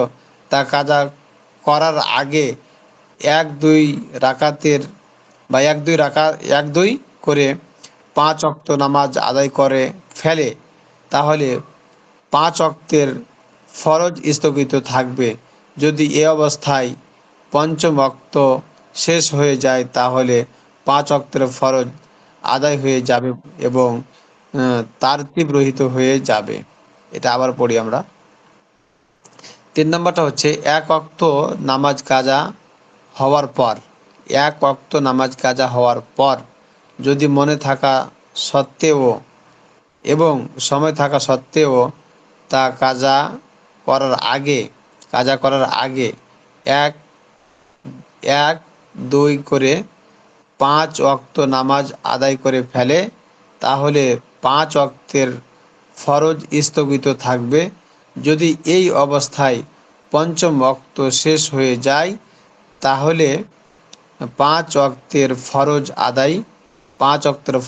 তা কাজা করার আগে এক দুই রাকাতের বা এক দুই করে 5 ওয়াক্ত নামাজ আদায় করে ফেলে, তাহলে 5 ওয়াক্তের ফরজ স্থগিত থাকবে। যদি এ অবস্থায় পঞ্চম ওয়াক্ত শেষ হয়ে যায় তাহলে 5 ওয়াক্তের ফরজ আদায় হয়ে যাবে এবং তারতিব রহিত হয়ে যাবে। এটা আবার পড়ি আমরা। 3 নম্বরটা হচ্ছে এক ওয়াক্ত নামাজ কাজা হওয়ার পর, এক ওয়াক্ত নামাজ কাজা হওয়ার পর যদি মনে থাকা সত্ত্বেও এবং সময় থাকা সত্ত্বেও তা কাজা করার আগে এক এক দুই করে 5 ওয়াক্ত নামাজ আদায় করে ফেলে, তাহলে 5 ওয়াক্তের ফরজ স্থগিত থাকবে। যদি এই অবস্থায় পঞ্চম ওয়াক্ত শেষ হয়ে যায় তাহলে 5 ওয়াক্তের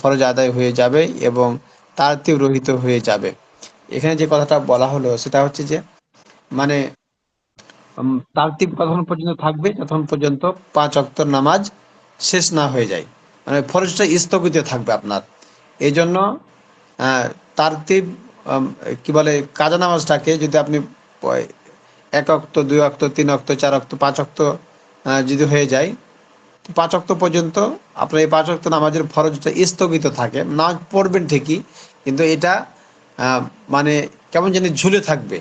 ফরজ আদায় হয়ে যাবে এবং তারতিব রহিত হয়ে যাবে। এখানে যে কথাটা বলা হলো সেটা হচ্ছে যে মানে তারতিব কতক্ষণ পর্যন্ত থাকবে, যতক্ষণ পর্যন্ত 5 ওয়াক্ত নামাজ শেষ না হয়ে যায়, মানে ফরজটা স্থগিত থাকবে আপনার। এই জন্য তারতিব কি বলে, কাজা নামাজটাকে যদি আপনি 1 ওয়াক্ত 2 ওয়াক্ত 3 ওয়াক্ত 4 ওয়াক্ত 5 ওয়াক্ত যদি হয়ে যায়, 5 ওয়াক্ত পর্যন্ত আপনার এই 5 ওয়াক্ত নামাজের ফরজটা স্থগিত থাকে। নামাজ পড়বেন ঠিকই, কিন্তু এটা মানে কেমন জানি ঝুলে থাকবে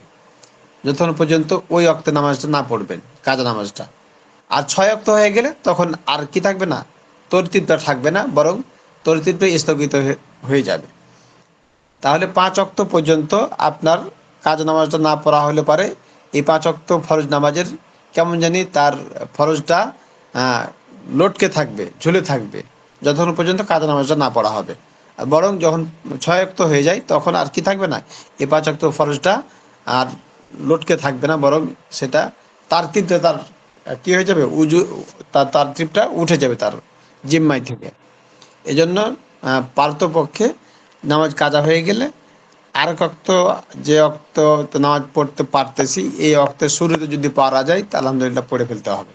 যতক্ষণ পর্যন্ত ওই ওয়াক্তে নামাজটা না পড়বেন, কাজা নামাজটা। আর 6 ওয়াক্ত হয়ে গেলে তখন আর কি থাকবে না, তরতিবটা থাকবে না, বরং তরতিবটা স্থগিত হয়ে যাবে। তাহলে 5 ওয়াক্ত পর্যন্ত আপনার কাজা নামাজটা না পড়া হলে পারে এই 5 ওয়াক্ত ফরজ নামাজের কেমন জানি তার ফরজটা লটকে থাকবে, ঝুলে থাকবে যতক্ষণ পর্যন্ত কাজা নামাজটা না পড়া হবে। আর বরং যখন 6 ওয়াক্ত হয়ে যায় তখন আর কি থাকবে না, এই 5 ওয়াক্ত ফরজটা আর লটকে থাকবে না, বরং সেটা তারতিবটা তার কি হয়ে যাবে, তার তারতিবটা উঠে যাবে তার জিম্মাই থেকে। এজন্য পারতপক্ষে নামাজ কাজা হয়ে গেলে আরেক অক্ত, যে অক্ত নামাজ পড়তে পারতেছি এই অক্তের শুরুতে যদি পারা যায় তা আলহামদুলিল্লাহ পড়ে ফেলতে হবে।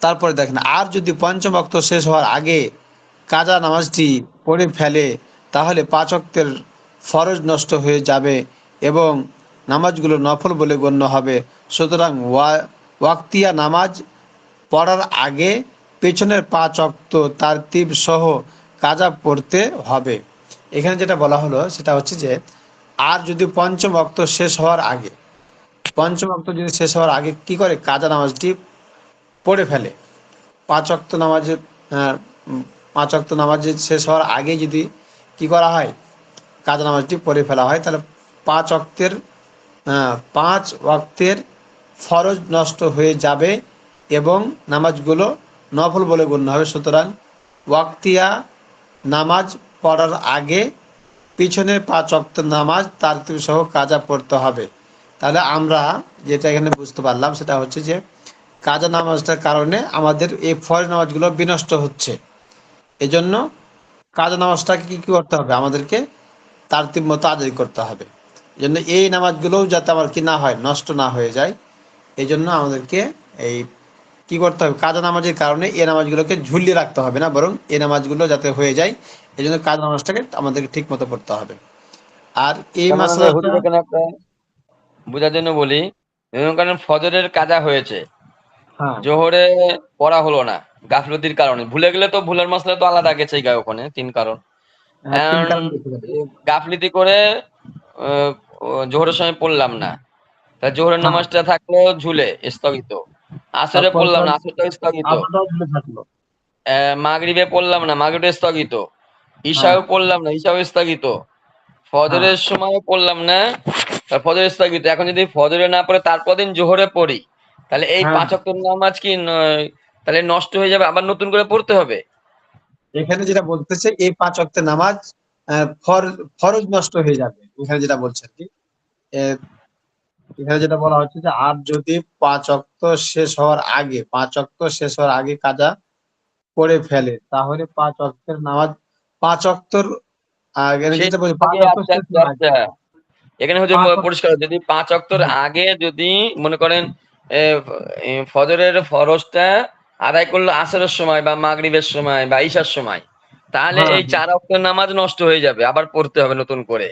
তারপরে দেখেন, আর যদি পঞ্চম ওয়াক্ত শেষ হওয়ার আগে কাজা নামাজটি পড়ে ফেলে তাহলে 5 ওয়াক্তের ফরজ নষ্ট হয়ে যাবে এবং নামাজগুলো নফল বলে গণ্য হবে। সুতরাং ওয়াক্তিয়া নামাজ পড়ার আগে পেছনের 5 ওয়াক্ত তারতিব সহ কাজা পড়তে হবে। এখানে যেটা বলা হলো সেটা হচ্ছে যে আর যদি পঞ্চম ওয়াক্ত শেষ হওয়ার আগে, পঞ্চম ওয়াক্ত যদি শেষ হওয়ার আগে কি করে, কাজা নামাজটি পড়ে ফেলে। 5 ওয়াক্ত নামাজের 5 ওয়াক্ত নামাজ শেষ হওয়ার আগে যদি কি করা হয়, কাজা নামাজটি পড়ে ফেলা হয়, তাহলে 5 ওয়াক্তের ফরজ নষ্ট হয়ে যাবে এবং নামাজগুলো নফল বলে গণ্য হবে। সুতরাং ওয়াক্তিয়া নামাজ পড়ার আগে পিছনের 5 ওয়াক্ত নামাজ তারতিব সহ কাজা পড়তে হবে। তাহলে আমরা যেটা এখানে বুঝতে পারলাম সেটা হচ্ছে যে কাজা নামাজটার কারণে আমাদের এই ফরজ নামাজগুলো বিনষ্ট হচ্ছে। এজন্য কাজা নামাজটাকে কি করতে হবে, আমাদেরকে তারতিব মতো আদায় করতে হবে। জন্য এই নামাজগুলোও যাতে আমার কি না হয়, নষ্ট না হয়ে যায়, এই জন্য আমাদেরকে এই কি করতে হবে, কাজা নামাজের কারণে এই নামাজগুলোকে ঝুলিয়ে রাখতে হবে না, বরং এই নামাজগুলো যাতে হয়ে যায় এই জন্য কাজা নামাজটাকে আমাদেরকে ঠিক মতো পড়তে হবে। আর এই যেমন আমরা মাসলাটা হুজুর এখানে একটা বোঝার জন্য বলি, কারণ ফজরের কাজা হয়েছে, হ্যাঁ জোহরে পড়া হলো না গাফলতির কারণে, ভুলে গেলে তো ভুলের মশলা তো আলাদা গেছে ওখানে 3 কারণ। হ্যাঁ, 3 এখন কারণ দেখতে পাবেন। গাফলিতি করে আহ, জোহরের সময় পড়লাম না, তা জোহরের হ্যাঁ, নামাজটা থাকলো ঝুলে স্থগিত। আসরে তারপর পড়লাম না, আসরটা স্থগিত। আপাতত ঝুলে থাকলো। মাগরিবে পড়লাম না, মাগরিবে স্থগিত। হ্যাঁ, ঈশাও পড়লাম না, ঈশাও স্থগিত। হ্যাঁ, ফজরের সময় পড়লাম না, ফজর স্থগিত। এখন যদি ফজরে না পড়ে তারপর দিন জোহরে পড়ি, তাহলে এই হ্যাঁ, 5 ওয়াক্ত নামাজ কি তাহলে নষ্ট হয়ে যাবে, আবার নতুন করে পড়তে হবে। এখানে যেটা বলতেছে এই 5 ওয়াক্তের নামাজ ফরজ নষ্ট হয়ে যাবে। এখানে যেটা বলছে আর কি, আহ, এখানে যেটা বলা হচ্ছে যে আর যদি 5 ওয়াক্ত শেষ হওয়ার আগে, 5 ওয়াক্ত শেষ হওয়ার আগে কাজা পড়ে ফেলে তাহলে 5 ওয়াক্তের নামাজ 5 ওয়াক্তর আগে সেই যেটা বলি আগে 5 ওয়াক্ত আচ্ছা শেষ আচ্ছা নয়, আচ্ছা এখানে হচ্ছে 5 ওয়াক্ত। পরিষ্কার যদি 5 ওয়াক্তর হ্যাঁ, আগে যদি মনে করেন এ, ফজরের ফরজটা আদায় করলো আসরের সময় বা মাগরিবের সময় বা ঈশার সময়, তাহলে হ্যাঁ, এই 4 ওয়াক্তের নামাজ নষ্ট হয়ে যাবে, আবার পড়তে হবে নতুন করে।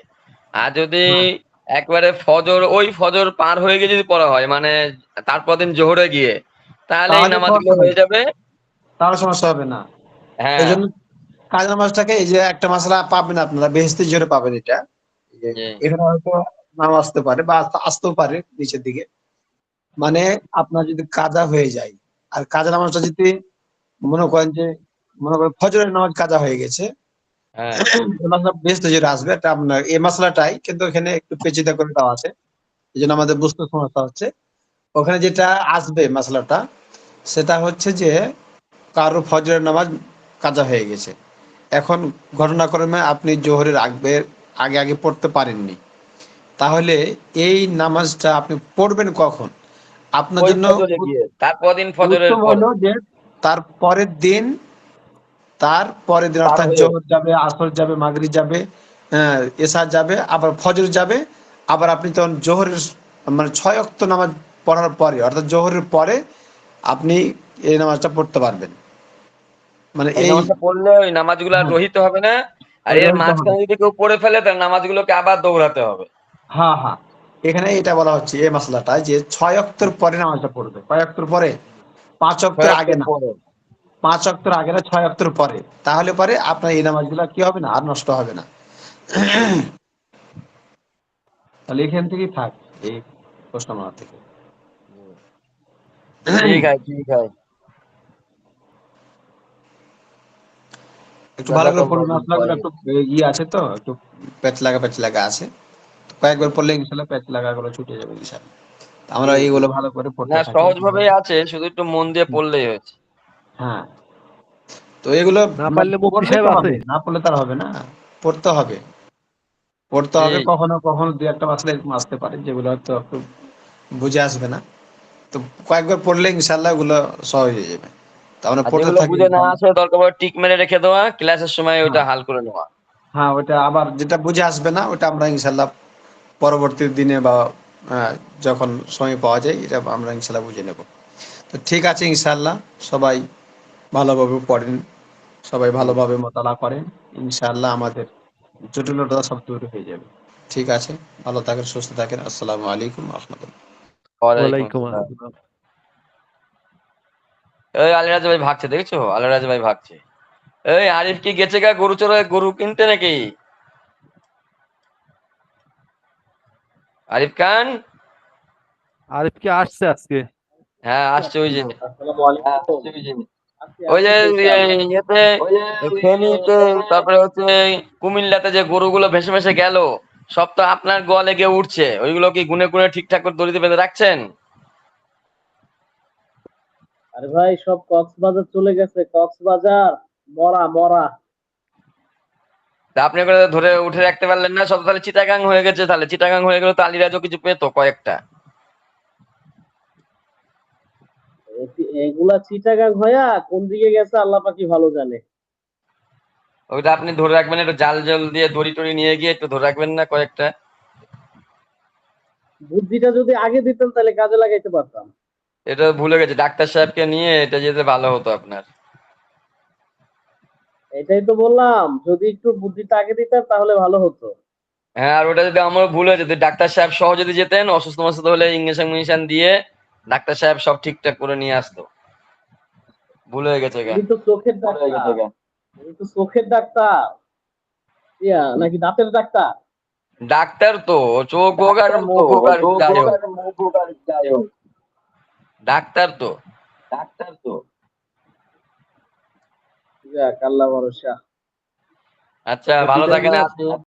আর যদি হ্যাঁ, একবারে ওই ফজর পার হয়ে গিয়ে যদি পড়া হয় মানে তারপর দিন জোহরে গিয়ে, তাহলে এই তাহলে নামাজগুলো সমস্যা নেই, হয়ে যাবে। তাহলে সমস্যা হবে না। এই হ্যাঁ জন্য কাজী নামাজটাকে, এই যে একটা মাসলা পাবেন আপনারা বেহেশতের জোরে পাবেন এটা, যে জি। এখানে হয়তো নাও আসতে পারে বা আসতেও পারে নিচের দিকে, মানে আপনার যদি কাজা হয়ে যায়, আর কাজা নামাজটা যদি মনে করেন যে, মনে করেন ফজরের নামাজ কাজা হয়ে গেছে, হ্যাঁ এই মাসলা বেহেশতে জোরে আসবে, এটা আপনার এই মাসলাটাই কিন্তু এখানে একটু পেচিদা করে দেওয়া আছে, এই জন্য আমাদের বুঝতে সমস্যা হচ্ছে। ওখানে যেটা আসবে মাসলাটা, সেটা হচ্ছে যে কারো ফজরের নামাজ কাজা হয়ে গেছে, এখন ঘটনাক্রমে আপনি জোহরের আগে আগে পড়তে পারেননি, তাহলে এই নামাজটা আপনি পড়বেন কখন? আপনার ওই জন্য ফজরে গিয়ে তারপর দিন ফজরের উত্তম পরে হলো যে তার পরের দিন, পার অর্থাৎ হয়ে জোহর যাবে, আসর যাবে, মাগরিব যাবে, এশা যাবে, আবার ফজর যাবে, আবার আপনি তখন জোহরের মানে 6 ওয়াক্ত নামাজ পড়ার পরে, অর্থাৎ জোহরের পরে আপনি এই নামাজটা পড়তে পারবেন, মানে এই এই। নামাজটা পড়লে ওই নামাজগুলো আর হ্যাঁ, রহিত হবে না। আর ওই এর রহিত হবে। মাঝখানে যদি কেউ পড়ে ফেলে তার নামাজগুলোকে আবার দৌড়াতে হবে। হ্যাঁ, হ্যাঁ, এখানে এটা বলা হচ্ছে এই মাসলাটা যে 6 ওয়াক্তের পরে নামাজটা পড়বে, কয় ওয়াক্তের পরে? 5 ওয়াক্তের আগে 6 ওয়াক্তের না, পরে। 5 ওয়াক্তের আগে না, 6 ওয়াক্তের পরে, তাহলে পরে আপনার এই নামাজগুলো কি হবে না, আর নষ্ট হবে না। তাহলে এখান থেকেই থাক, এই প্রশ্নমালা থেকে। ঠিক আছে ঠিক আছে। একটু ভালো করে জাযাকাল্লাহু পড়ুন, মাসলাগুলো খাইর। একটু একটু আছে, প্যাচ লাগা আছে, তো কয়েকবার পড়লে ইনশাল্লাহ প্যাচ লাগাগুলো ছুটে যাবে ইনশাল্লাহ। আমরা জি জি। এইগুলো ভালো করে পড়তে না থাকি সহজ ভাবেই ইনশাল্লাহ। আছে, শুধু একটু মন দিয়ে পড়লেই হয়েছে। হ্যাঁ, তো এগুলো না পারলে মুফতি পড়লেই সাহেব তো আছে। হবে, না পড়লে তার হবে না, পড়তে হবে। পড়তে জি। হবে, কখনো কখনো দুই একটা মাসলা এরকম আসতে পারে যেগুলো হয়তো একটু বুঝে আসবে না, তো কয়েকবার পড়লে ইনশাল্লাহ ওগুলো সহজ হয়ে যাবে, তো আমরা আর পড়তে যেগুলো থাকি বুঝে না ইনশাল্লাহ। আসে দরকার পড়ে টিক মেরে রেখে দেওয়া, ক্লাসের সময় ওইটা হ্যাঁ, হাল করে নেওয়া। হ্যাঁ, ওটা আবার যেটা বুঝে আসবে না ওটা আমরা ইনশাল্লাহ পরবর্তী দিনে বা আহ, যখন সময় পাওয়া যায় এটা আমরা ইনশাল্লাহ বুঝে নেব। তো ঠিক আছে ইনশাল্লাহ, সবাই ভালোভাবে পড়েন, সবাই হুম। ভালোভাবে মোতালা করেন, ইনশাল্লাহ আমাদের জটিলতা সব দূর হয়ে যাবে। ঠিক আছে, ভালো থাকেন, সুস্থ থাকেন, আসসালামু আলাইকুম রহমতুল্লাহ। ওয়ালাইকুম ওয়ালাইকুম আসসালাম। আসসালাম। এই আলিরাজ ভাই ভাগছে দেখছো, আলিরাজ ভাই ভাগছে। এই আরিফ কি গেছে গা গরু চড়ে গরু কিনতে নাকি? আরিফ খান। আরিফ কি আসছে আজকে? হ্যাঁ আসছে ওই যে, আসসালামু আলাইকুম। আছি ওই আছি যে তো ইনশাআল্লাহ। ইয়েতে ফেনীতে, তারপরে হচ্ছে কুমিল্লাতে যে গরুগুলো ভেসে ভেসে গেল, সব তো আপনার গোয়ালে গিয়ে উঠছে, ওইগুলো কি গুনে গুনে ঠিকঠাক করে দড়িতে বেঁধে রাখছেন? আরে ভাই সব কক্সবাজার চলে গেছে, কক্সবাজার মরা মরা। তা আপনি করে ধরে উঠে রাখতে পারলেন না? সব তাহলে চিটাগাং হয়ে গেছে, তাহলে চিটাগাং হয়ে গেলে তো আলিরাজও কিছু পেতো কয়েকটা। এগুলা চিটাগাং হইয়া কোন দিকে গেছে আল্লাহ পাকি ভালো জানে। ওইটা আপনি ধরে রাখবেন, একটু জাল জাল দিয়ে দড়ি টড়ি নিয়ে গিয়ে একটু ধরে রাখবেন না কয়েকটা। বুদ্ধিটা যদি আগে দিতেন তাহলে কাজে লাগাইতে পারতাম। এটা ভুলে গেছে, ডাক্তার সাহেবকে নিয়ে এটা যেতে ভালো হতো আপনার। এটাই তো বললাম, যদি একটু বুদ্ধিটা আগে দিতেন তাহলে ভালো হতো। হ্যাঁ, আর ওটা যদি আমার ভুল হয়ে যেত, ডাক্তার সাহেব সহ যদি যেতেন, অসুস্থ মসুস্থ হলে ইঞ্জেকশন মিশন দিয়ে ডাক্তার সাহেব সব ঠিকঠাক করে নিয়ে আসতো। ভুল হয়ে গেছে গা। উনি তো চোখের ডাক্তার, উনি তো চোখের ডাক্তার, ইয়া নাকি দাঁতের ডাক্তার? ডাক্তার তো, চোখ হোক আর মুখ হোক আর যাই হোক, ডাক্তার তো। যাক আল্লাহ ভরসা। আচ্ছা তো ভালো বিদায় থাকেন, নিলাম। আসি।